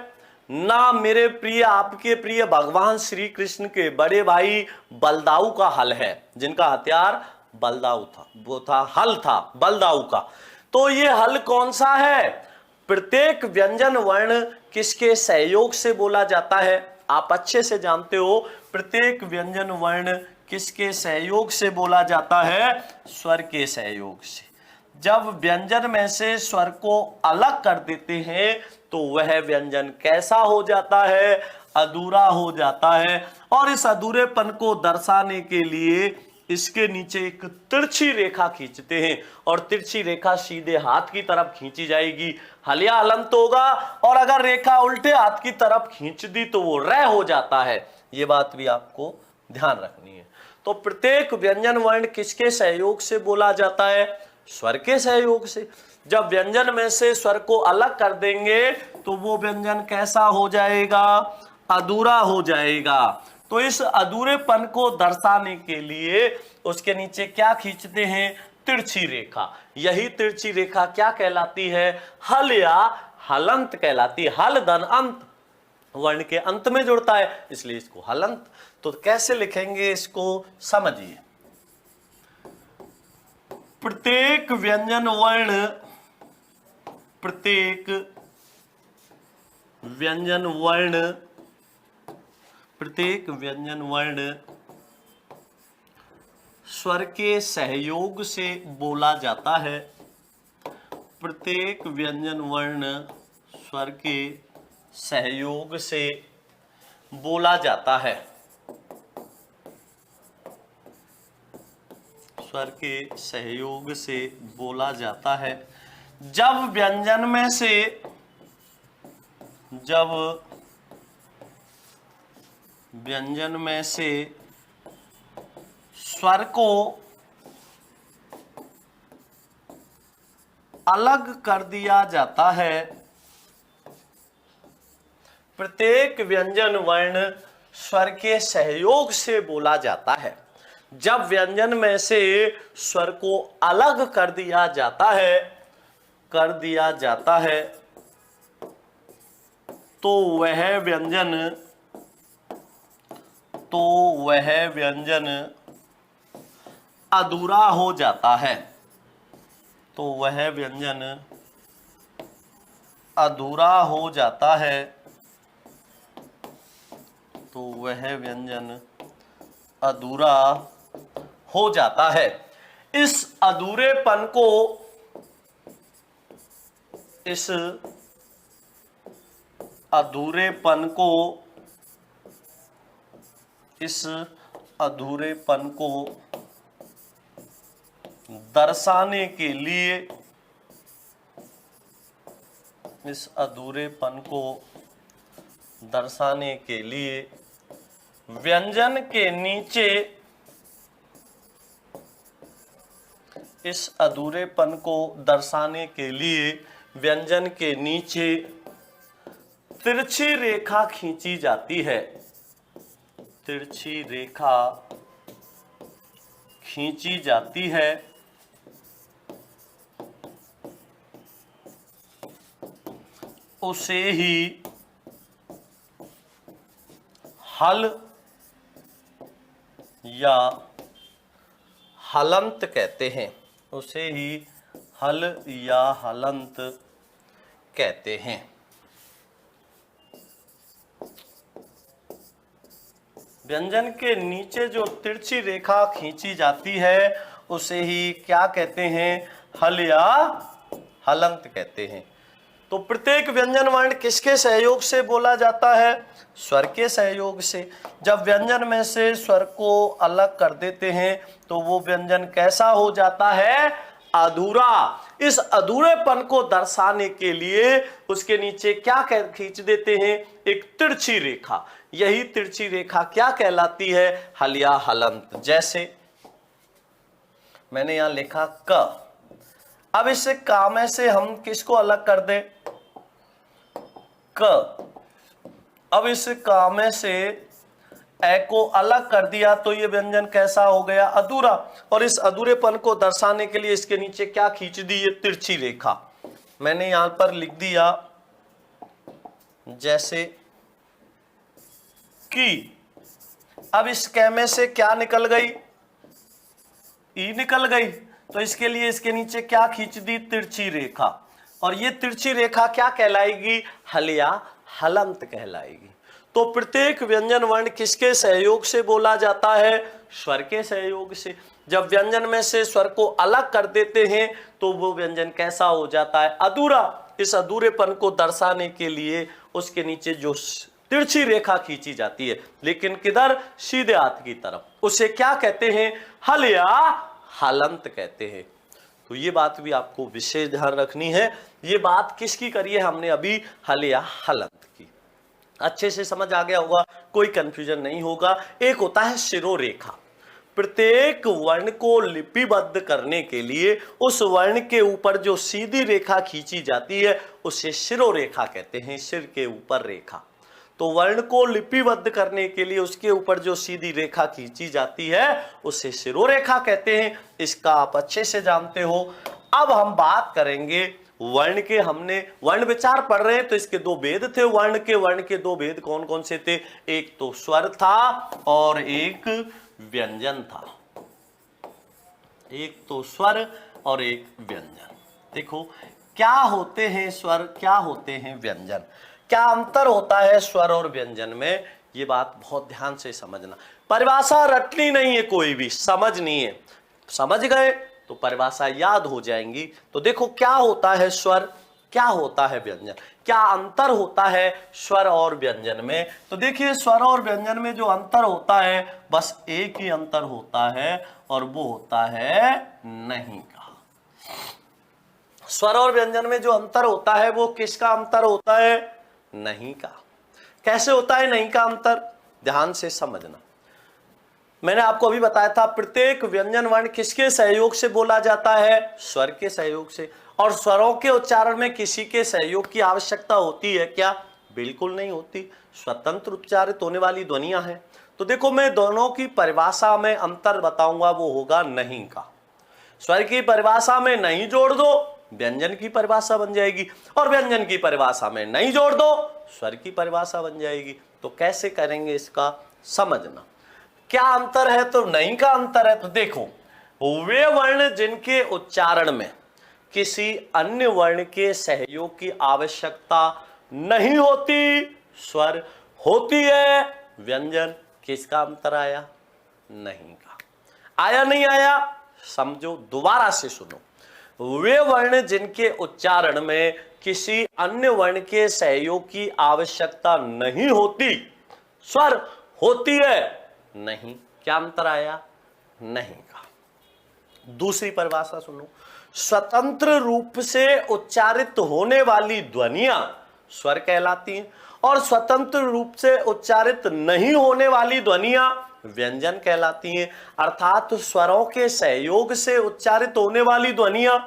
ना मेरे प्रिय आपके प्रिय भगवान श्री कृष्ण के बड़े भाई बलदाऊ का हल है, जिनका हथियार बलदाऊ था, वो था हल था बलदाऊ का। तो ये हल कौन सा है? प्रत्येक व्यंजन वर्ण किसके सहयोग से बोला जाता है? आप अच्छे से जानते हो, प्रत्येक व्यंजन वर्ण किसके सहयोग से बोला जाता है? स्वर के सहयोग से। जब व्यंजन में से स्वर को अलग कर देते हैं तो वह व्यंजन कैसा हो जाता है? अधूरा हो जाता है। और इस अधूरेपन को दर्शाने के लिए इसके नीचे एक तिरछी रेखा खींचते हैं, और तिरछी रेखा सीधे हाथ की तरफ खींची जाएगी, हल या हलंत होगा। और अगर रेखा उल्टे हाथ की तरफ खींच दी तो वो र हो जाता है। ये बात भी आपको ध्यान रखनी है। तो प्रत्येक व्यंजन वर्ण किसके सहयोग से बोला जाता है? स्वर के सहयोग से। जब व्यंजन में से स्वर को अलग कर देंगे तो वो व्यंजन कैसा हो जाएगा? अधूरा हो जाएगा। तो इस अधूरेपन को दर्शाने के लिए उसके नीचे क्या खींचते हैं? तिरछी रेखा। यही तिरछी रेखा क्या कहलाती है? हल या हलंत कहलाती है। हल धन अंत वर्ण के अंत में जुड़ता है, इसलिए इसको हलंत। तो कैसे लिखेंगे इसको? समझिए। प्रत्येक व्यंजन वर्ण, प्रत्येक व्यंजन वर्ण, प्रत्येक व्यंजन वर्ण स्वर के सहयोग से बोला जाता है। प्रत्येक व्यंजन वर्ण स्वर के सहयोग से बोला जाता है। स्वर के सहयोग से बोला जाता है। जब व्यंजन में से, जब व्यंजन में से स्वर को अलग कर दिया जाता है, प्रत्येक व्यंजन वर्ण स्वर के सहयोग से बोला जाता है। जब व्यंजन में से स्वर को अलग कर दिया जाता है, कर दिया जाता है, तो वह व्यंजन, तो वह व्यंजन अधूरा हो जाता है। तो वह व्यंजन अधूरा हो जाता है। तो वह व्यंजन अधूरा हो जाता है। इस अधूरेपन को, इस अधूरेपन को, इस अधूरेपन को दर्शाने के लिए इस अधूरेपन को दर्शाने के लिए व्यंजन के नीचे, इस अधूरेपन को दर्शाने के लिए व्यंजन के नीचे तिरछी रेखा खींची जाती है। तिरछी रेखा खींची जाती है। उसे ही हल या हलंत कहते हैं। उसे ही हल या हलंत कहते हैं। व्यंजन के नीचे जो तिरछी रेखा खींची जाती है उसे ही क्या कहते हैं? हल या हलंत कहते हैं। तो प्रत्येक व्यंजन वर्ण किसके सहयोग से बोला जाता है? स्वर के सहयोग से। जब व्यंजन में से स्वर को अलग कर देते हैं तो वो व्यंजन कैसा हो जाता है? अधूरा। इस अधूरेपन को दर्शाने के लिए उसके नीचे क्या खींच देते हैं? एक तिरछी रेखा। यही तिरछी रेखा क्या कहलाती है? हल या हलंत। जैसे मैंने यहां लिखा क। अब इस का में से हम किसको अलग कर दें? क। अब इस का में से ए को अलग कर दिया तो ये व्यंजन कैसा हो गया? अधूरा। और इस अधूरेपन को दर्शाने के लिए इसके नीचे क्या खींच दी? ये तिरछी रेखा। मैंने यहां पर लिख दिया जैसे कि। अब इस कै में से क्या निकल गई? ई निकल गई। तो इसके लिए इसके नीचे क्या खींच दी? तिरछी रेखा। और ये तिरछी रेखा क्या कहलाएगी? हल या हलंत कहलाएगी। तो प्रत्येक व्यंजन वर्ण किसके सहयोग से बोला जाता है? स्वर के सहयोग से। जब व्यंजन में से स्वर को अलग कर देते हैं तो वो व्यंजन कैसा हो जाता है? अधूरा। इस अधूरेपन को दर्शाने के लिए उसके नीचे जो तिरछी रेखा खींची जाती है, लेकिन किधर? सीधे हाथ की तरफ, उसे क्या कहते हैं? हल या हलंत कहते हैं। तो ये बात भी आपको विशेष ध्यान रखनी है। ये बात किसकी करी है हमने अभी? हल या हलंत की। अच्छे से समझ आ गया होगा, कोई कंफ्यूजन नहीं होगा। एक होता है शिरोरेखा। प्रत्येक वर्ण को लिपिबद्ध करने के लिए उस वर्ण के ऊपर जो सीधी रेखा खींची जाती है उसे शिरोरेखा कहते हैं। सिर के ऊपर रेखा। तो वर्ण को लिपिबद्ध करने के लिए उसके ऊपर जो सीधी रेखा खींची जाती है उसे शिरोरेखा कहते हैं। इसका आप अच्छे से जानते हो। अब हम बात करेंगे वर्ण के। हमने वर्ण विचार पढ़ रहे हैं तो इसके दो भेद थे। वर्ण के दो भेद कौन कौन से थे? एक तो स्वर था और एक व्यंजन था। एक तो स्वर और एक व्यंजन। देखो क्या होते हैं स्वर, क्या होते हैं व्यंजन, क्या अंतर होता है स्वर और व्यंजन में? ये बात बहुत ध्यान से समझना। परिभाषा रटनी नहीं है, कोई भी समझनी है। समझ गए तो परिभाषा याद हो जाएंगी। तो देखो क्या होता है स्वर, क्या होता है व्यंजन, क्या अंतर होता है स्वर और व्यंजन में? तो देखिए स्वर और व्यंजन में जो अंतर होता है बस एक ही अंतर होता है और वो होता है नहीं का। स्वर और व्यंजन में जो अंतर होता है वो किसका अंतर होता है? नहीं का। कैसे होता है नहीं का अंतर? ध्यान से समझना। मैंने आपको अभी बताया था प्रत्येक व्यंजन वर्ण किसके सहयोग से बोला जाता है? स्वर के सहयोग से। और स्वरों के उच्चारण में किसी के सहयोग की आवश्यकता होती है क्या? बिल्कुल नहीं होती। स्वतंत्र उच्चारित होने वाली ध्वनियां हैं। तो देखो मैं दोनों की परिभाषा में अंतर बताऊंगा, वो होगा नहीं का। स्वर की परिभाषा में नहीं जोड़ दो, व्यंजन की परिभाषा बन जाएगी। और व्यंजन की परिभाषा में नहीं जोड़ दो, स्वर की परिभाषा बन जाएगी। तो कैसे करेंगे इसका समझना। क्या अंतर है? तो नहीं का अंतर है। तो देखो वे वर्ण जिनके उच्चारण में किसी अन्य वर्ण के सहयोग की आवश्यकता नहीं होती, स्वर होती है। व्यंजन किसका अंतर आया? नहीं का। आया नहीं आया? समझो, दोबारा से सुनो। वे वर्ण जिनके उच्चारण में किसी अन्य वर्ण के सहयोग की आवश्यकता नहीं होती, स्वर होती है। नहीं, क्या अंतर आया? नहीं का। दूसरी परिभाषा सुनो। स्वतंत्र रूप से उच्चारित होने वाली ध्वनियां स्वर कहलाती हैं और स्वतंत्र रूप से उच्चारित नहीं होने वाली ध्वनियां व्यंजन कहलाती हैं। अर्थात स्वरों के सहयोग से उच्चारित होने वाली ध्वनियां,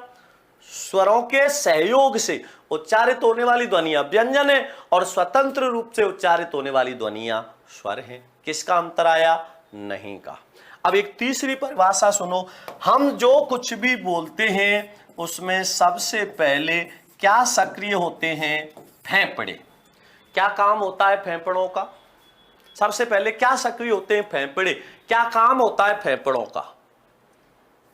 स्वरों के सहयोग से उच्चारित होने वाली ध्वनियां व्यंजन है और स्वतंत्र रूप से उच्चारित होने वाली ध्वनियां स्वर हैं। किसका अंतर आया? नहीं का। अब एक तीसरी परिभाषा सुनो, हम जो कुछ भी बोलते हैं उसमें सबसे पहले क्या सक्रिय होते हैं? फेफड़े। क्या काम होता है फेफड़ों का? सबसे पहले क्या सक्रिय होते हैं? फेफड़े। क्या काम होता है फेफड़ों का?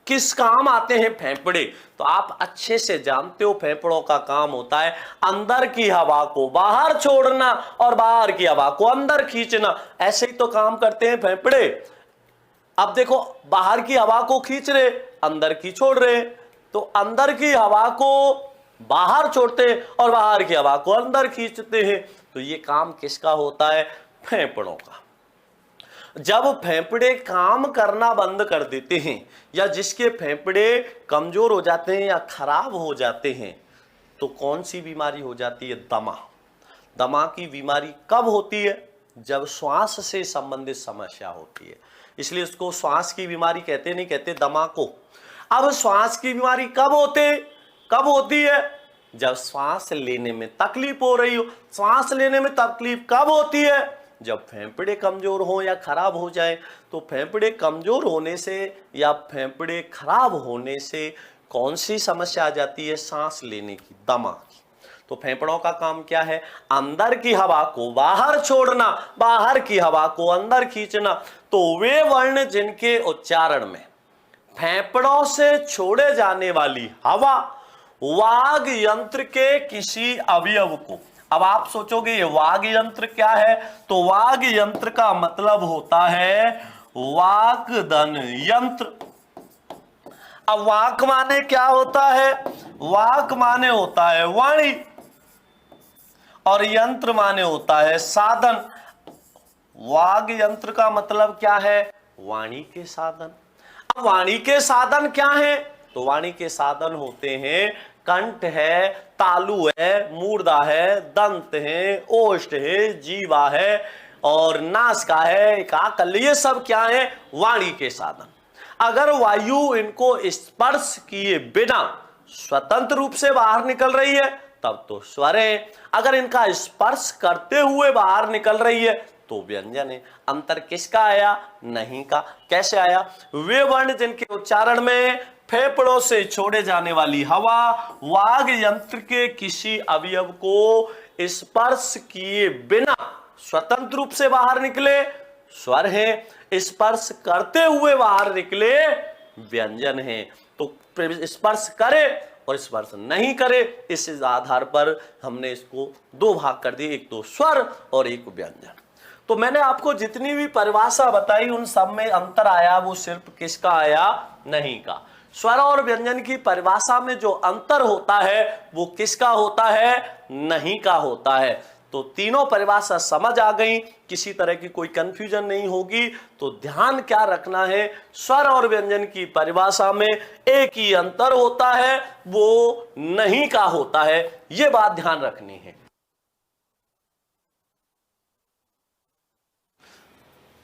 किस काम आते हैं फेफड़े? तो आप अच्छे से जानते हो फेफड़ों का काम होता है अंदर की हवा को बाहर छोड़ना और बाहर की हवा को अंदर खींचना। ऐसे ही तो काम करते हैं फेफड़े। अब देखो, बाहर की हवा को खींच रहे, अंदर की छोड़ रहे, तो अंदर की हवा को बाहर छोड़ते हैं और बाहर की हवा को अंदर खींचते हैं। तो ये काम किसका होता है? फेफड़ों का। जब फेफड़े काम करना बंद कर देते हैं या जिसके फेफड़े कमजोर हो जाते हैं या खराब हो जाते हैं तो कौन सी बीमारी हो जाती है? दमा। दमा की बीमारी कब होती है? जब श्वास से संबंधित समस्या होती है, इसलिए उसको श्वास की बीमारी कहते नहीं, कहते दमा को। अब श्वास की बीमारी कब होती है? जब श्वास लेने में तकलीफ हो रही हो। श्वास लेने में तकलीफ कब होती है? जब फेफड़े कमजोर हो या खराब हो जाए। तो फेफड़े कमजोर होने से या फेफड़े खराब होने से कौन सी समस्या आ जाती है? सांस लेने की, दमा की। तो फेफड़ों का काम क्या है? अंदर की हवा को बाहर छोड़ना, बाहर की हवा को अंदर खींचना। तो वे वर्ण जिनके उच्चारण में फेफड़ों से छोड़े जाने वाली हवा वाग यंत्र के किसी अवयव को, अब आप सोचोगे ये वाग यंत्र क्या है? तो वाग यंत्र का मतलब होता है वाक्दन यंत्र। अब वाक माने क्या होता है? वाक माने होता है वाणी और यंत्र माने होता है साधन। वाग यंत्र का मतलब क्या है? वाणी के साधन। अब वाणी के साधन क्या है? तो वाणी के साधन होते हैं कंठ है, तालु है, मूर्धा है, दंत है, ओष्ठ है, जीवा है और नासिका है, काकल। ये सब क्या है? वाणी के साधन। अगर वायु इनको स्पर्श किए बिना स्वतंत्र रूप से बाहर निकल रही है तब तो स्वर है। अगर इनका स्पर्श करते हुए बाहर निकल रही है तो व्यंजन है। अंतर किसका आया? नहीं का। कैसे आया? वे वर्ण जिनके उच्चारण में फेफड़ों से छोड़े जाने वाली हवा वाग यंत्र के किसी अवयव को स्पर्श किए बिना स्वतंत्र रूप से बाहर निकले, स्वर है। स्पर्श करते हुए बाहर निकले, व्यंजन है। तो स्पर्श करे और स्पर्श नहीं करे, इस आधार पर हमने इसको दो भाग कर दिए, एक तो स्वर और एक व्यंजन। तो मैंने आपको जितनी भी परिभाषा बताई उन सब में अंतर आया, वो सिर्फ किसका आया? नहीं का। स्वर और व्यंजन की परिभाषा में जो अंतर होता है वो किसका होता है? नहीं का होता है। तो तीनों परिभाषा समझ आ गई, किसी तरह की कोई कंफ्यूजन नहीं होगी। तो ध्यान क्या रखना है? स्वर और व्यंजन की परिभाषा में एक ही अंतर होता है, वो नहीं का होता है। ये बात ध्यान रखनी है।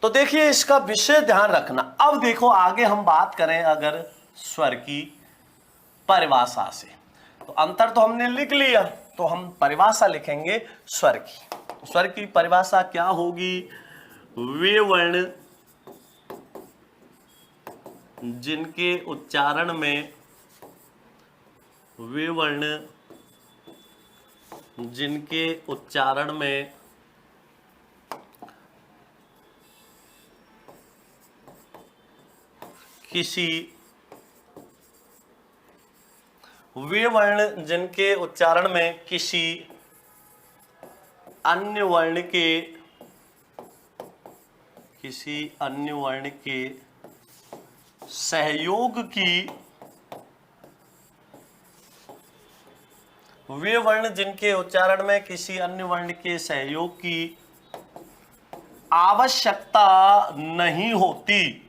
तो देखिए, इसका विषय ध्यान रखना। अब देखो, आगे हम बात करें अगर स्वर की परिभाषा से, तो अंतर तो हमने लिख लिया, तो हम परिभाषा लिखेंगे स्वर की। स्वर की परिभाषा क्या होगी? वे वर्ण जिनके उच्चारण में किसी अन्य वर्ण के सहयोग की, वे वर्ण जिनके उच्चारण में किसी अन्य वर्ण के सहयोग की आवश्यकता नहीं होती,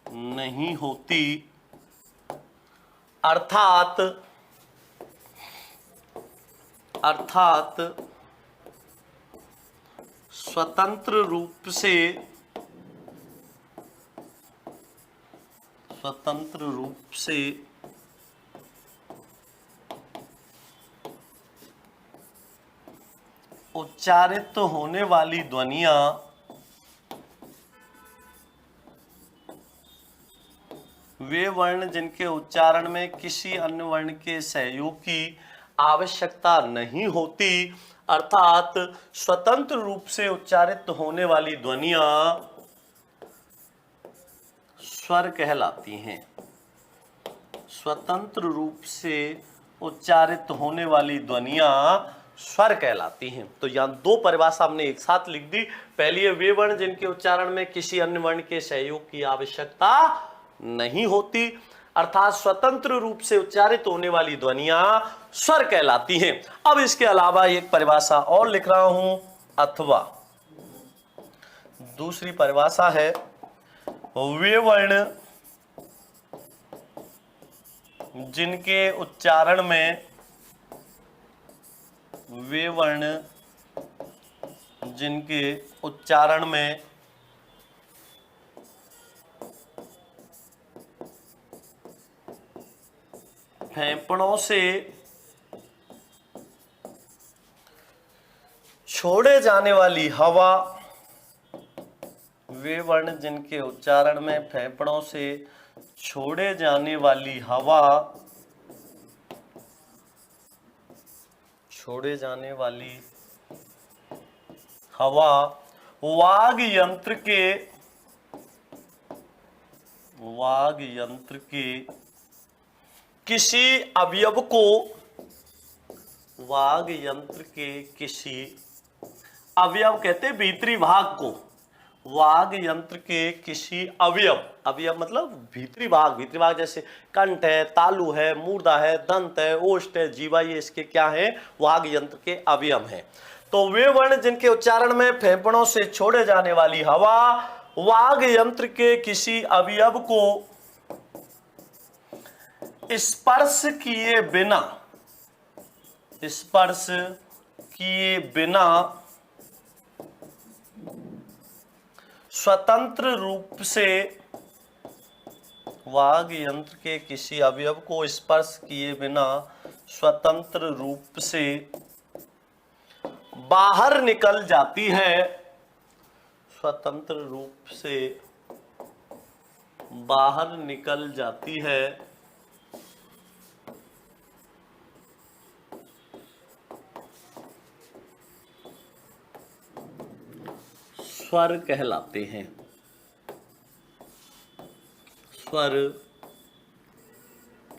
नहीं होती, अर्थात स्वतंत्र रूप से उच्चारित होने वाली ध्वनियां वे वर्ण जिनके उच्चारण में किसी अन्य वर्ण के सहयोग की आवश्यकता नहीं होती, अर्थात स्वतंत्र रूप से उच्चारित होने वाली ध्वनियां स्वर कहलाती हैं। स्वतंत्र रूप से उच्चारित होने वाली ध्वनियां स्वर कहलाती हैं। तो यहां दो परिभाषा हमने एक साथ लिख दी। पहली है वे वर्ण जिनके उच्चारण में किसी अन्य वर्ण के सहयोग की आवश्यकता नहीं होती, अर्थात स्वतंत्र रूप से उच्चारित होने वाली ध्वनियां स्वर कहलाती हैं। अब इसके अलावा एक परिभाषा और लिख रहा हूं, अथवा दूसरी परिभाषा है वे वर्ण जिनके उच्चारण में फेफड़ों से छोड़े जाने वाली हवा, वे वर्ण जिनके उच्चारण में फेफड़ों से छोड़े जाने वाली हवा वाग यंत्र के किसी अवयव को, वाग यंत्र के किसी अवयव कहते भीतरी भाग को, वाग यंत्र के किसी अवयव मतलब भीतरी भाग जैसे कंठ है, तालु है, मूर्धा है, दंत है, ओष्ठ है, जीवा, ये इसके क्या है, वाग यंत्र के अवयव हैं। तो वे वर्ण जिनके उच्चारण में फेफड़ों से छोड़े जाने वाली हवा वाग यंत्र के किसी अवयव को स्पर्श किए बिना स्वतंत्र रूप से, वाग यंत्र के किसी अवयव को स्पर्श किए बिना स्वतंत्र रूप से बाहर निकल जाती है, स्वतंत्र रूप से बाहर निकल जाती है, स्वर कहलाते हैं। स्वर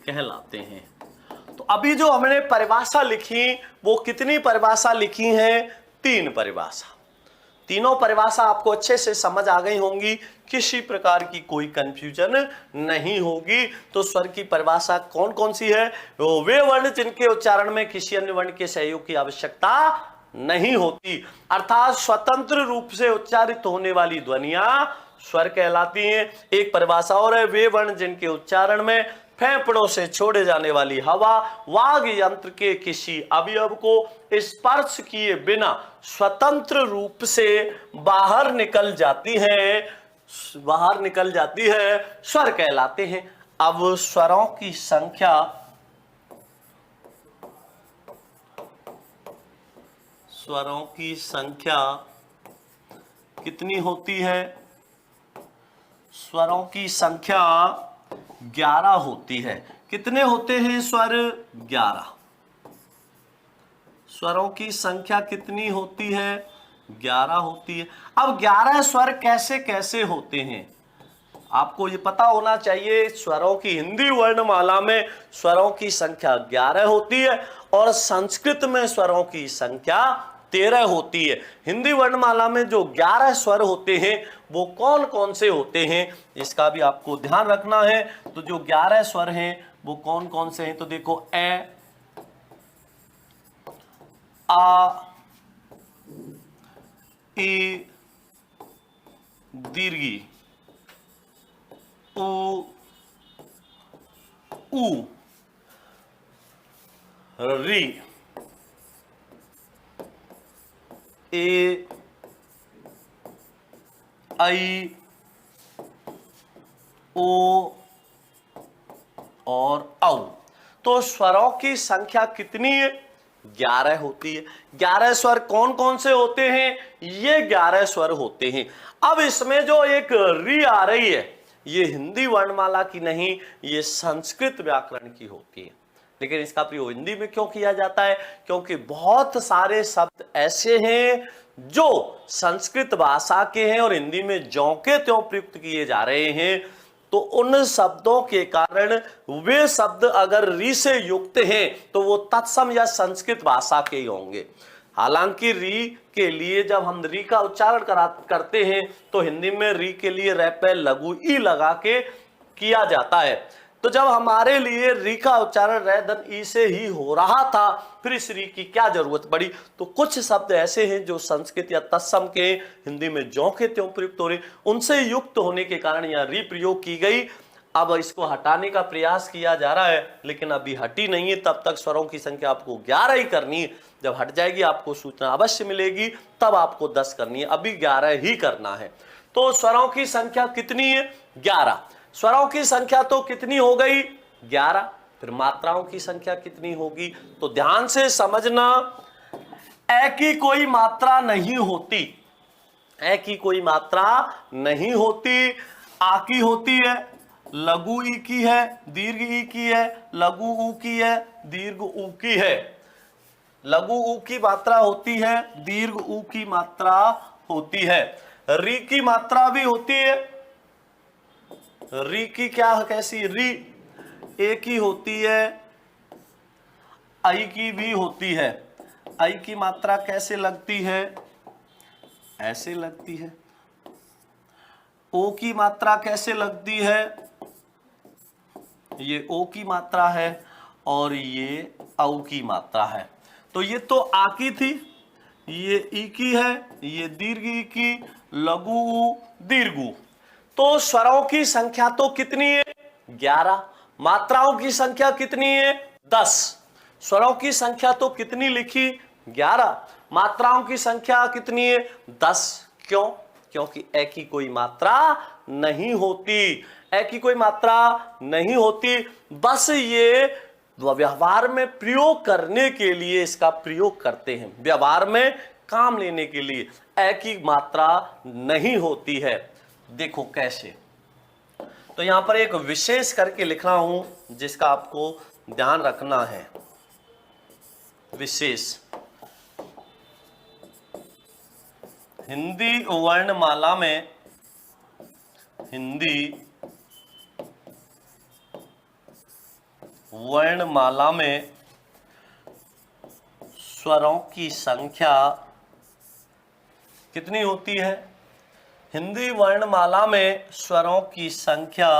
कहलाते हैं। तो अभी जो हमने परिभाषा लिखी वो कितनी परिभाषा लिखी हैं? 3 परिभाषा। तीनों परिभाषा आपको अच्छे से समझ आ गई होंगी, किसी प्रकार की कोई कंफ्यूजन नहीं होगी। तो स्वर की परिभाषा कौन कौन सी है? वे वर्ण जिनके उच्चारण में किसी अन्य वर्ण के सहयोग की आवश्यकता नहीं होती, अर्थात स्वतंत्र रूप से उच्चारित होने वाली ध्वनियां स्वर कहलाती हैं। एक परिभाषा और है, वे वर्ण जिनके उच्चारण में फेफड़ों से छोड़े जाने वाली हवा वाग यंत्र के किसी अवयव को स्पर्श किए बिना स्वतंत्र रूप से बाहर निकल जाती है, स्वर कहलाते हैं। अब स्वरों की संख्या कितनी होती है? स्वरों की संख्या 11 होती है। कितने होते हैं स्वर? 11। स्वरों की संख्या कितनी होती है? 11 होती है। अब 11 स्वर कैसे कैसे होते हैं आपको ये पता होना चाहिए। स्वरों की हिंदी वर्णमाला में स्वरों की संख्या 11 होती है और संस्कृत में स्वरों की संख्या 13 होती है। हिंदी वर्णमाला में जो 11 स्वर होते हैं वो कौन कौन से होते हैं इसका भी आपको ध्यान रखना है। तो जो 11 स्वर हैं वो कौन कौन से हैं? तो देखो, ए, आ, ई, दीर्घी, उ, ऊ, री, ए, आई, ओ और औ। तो स्वरों की संख्या कितनी है? 11 होती है। 11 स्वर कौन कौन से होते हैं? ये 11 स्वर होते हैं। अब इसमें जो एक री आ रही है, ये हिंदी वर्णमाला की नहीं, ये संस्कृत व्याकरण की होती है। लेकिन इसका प्रयोग हिंदी में क्यों किया जाता है? क्योंकि बहुत सारे शब्द ऐसे हैं जो संस्कृत भाषा के हैं और हिंदी में ज्यों के त्यों प्रयुक्त किए जा रहे हैं। तो उन शब्दों के कारण वे शब्द अगर री से युक्त हैं तो वो तत्सम या संस्कृत भाषा के ही होंगे। हालांकि री के लिए जब हम री का उच्चारण करते हैं तो हिंदी में री के लिए रेपे लघु ई लगा के किया जाता है। तो जब हमारे लिए री का उच्चारण रे धन ई से ही हो रहा था, फिर इस री की क्या जरूरत पड़ी? तो कुछ शब्द ऐसे हैं जो संस्कृत या तत्सम के हिंदी में ज्यों के त्यों प्रयुक्त हो रहे, उनसे युक्त होने के कारण यह री प्रयोग की गई। अब इसको हटाने का प्रयास किया जा रहा है, लेकिन अभी हटी नहीं है। तब तक स्वरों की संख्या आपको 11 ही करनी है। जब हट जाएगी आपको सूचना अवश्य मिलेगी, तब आपको 10 करनी है। अभी 11 ही करना है। तो स्वरों की संख्या कितनी है? 11। स्वरों की संख्या तो कितनी हो गई? 11। फिर मात्राओं की संख्या कितनी होगी? तो ध्यान से समझना, ए की कोई मात्रा नहीं होती। ए की कोई मात्रा नहीं होती। आ की होती है, लघु ई की है, दीर्घ ई की है, लघु ऊ की है, दीर्घ ऊ की है। लघु ऊ की मात्रा होती है, दीर्घ ऊ की मात्रा होती है। री की मात्रा भी होती है। री की क्या कैसी? री ए की होती है, आई की भी होती है। आई की मात्रा कैसे लगती है? ऐसे लगती है। ओ की मात्रा कैसे लगती है? ये ओ की मात्रा है और ये औ की मात्रा है। तो ये तो आ की थी, ये ई की है, ये दीर्घ ई की, लघु ऊ, दीर्घ ऊ। तो स्वरों की संख्या तो कितनी है? 11। मात्राओं की संख्या कितनी है? 10। स्वरों की संख्या तो कितनी लिखी? 11। मात्राओं की संख्या कितनी है? 10। क्यों? क्योंकि ए की कोई मात्रा नहीं होती। ए की कोई मात्रा नहीं होती। बस ये व्यवहार में प्रयोग करने के लिए इसका प्रयोग करते हैं, व्यवहार में काम लेने के लिए ए की मात्रा नहीं होती है। देखो कैसे। तो यहां पर एक विशेष करके लिख रहा हूं जिसका आपको ध्यान रखना है। विशेष हिंदी वर्णमाला में, हिंदी वर्णमाला में स्वरों की संख्या कितनी होती है? हिंदी वर्णमाला में स्वरों की संख्या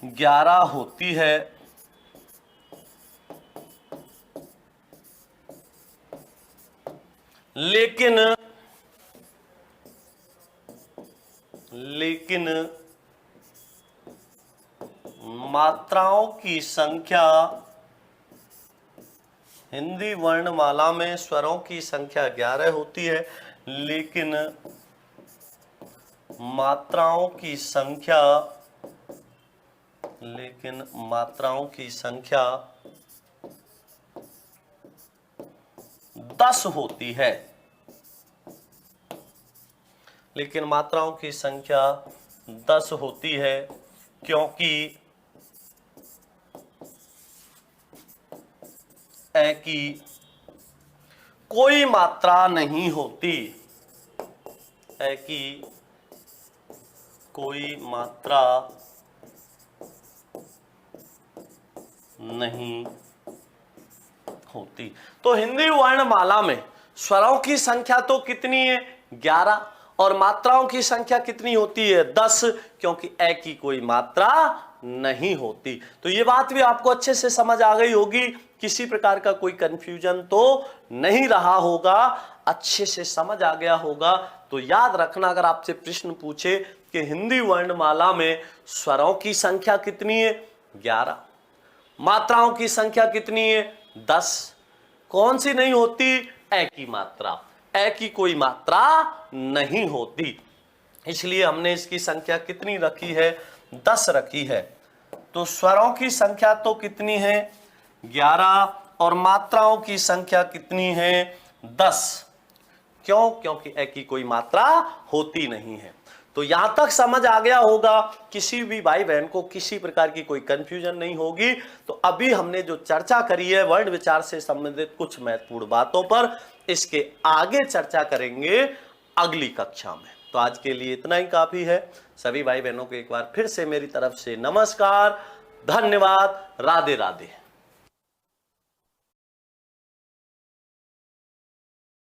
11 होती है। लेकिन मात्राओं की संख्या, हिंदी वर्णमाला में स्वरों की संख्या 11 होती है, लेकिन मात्राओं की संख्या 10 होती है। लेकिन मात्राओं की संख्या 10 होती है क्योंकि ए की कोई मात्रा नहीं होती। ए की कोई मात्रा नहीं होती। तो हिंदी वर्णमाला में स्वरों की संख्या तो कितनी है? 11। और मात्राओं की संख्या कितनी होती है? 10, क्योंकि ए की कोई मात्रा नहीं होती। तो ये बात भी आपको अच्छे से समझ आ गई होगी, किसी प्रकार का कोई कंफ्यूजन तो नहीं रहा होगा, अच्छे से समझ आ गया होगा। तो याद रखना, अगर आपसे प्रश्न पूछे कि हिंदी वर्णमाला में स्वरों की संख्या कितनी है, 11, मात्राओं की संख्या कितनी है, 10, कौन सी नहीं होती, ए की मात्रा, ए की कोई मात्रा नहीं होती, इसलिए हमने इसकी संख्या कितनी रखी है, 10 रखी है। तो स्वरों की संख्या तो कितनी है, 11, और मात्राओं की संख्या कितनी है, 10। क्यों? क्योंकि ए की कोई मात्रा होती नहीं है। तो यहां तक समझ आ गया होगा, किसी भी भाई बहन को किसी प्रकार की कोई कंफ्यूजन नहीं होगी। तो अभी हमने जो चर्चा करी है वर्ण विचार से संबंधित कुछ महत्वपूर्ण बातों पर, इसके आगे चर्चा करेंगे अगली कक्षा में। तो आज के लिए इतना ही काफी है। सभी भाई बहनों को एक बार फिर से मेरी तरफ से नमस्कार, धन्यवाद, राधे राधे।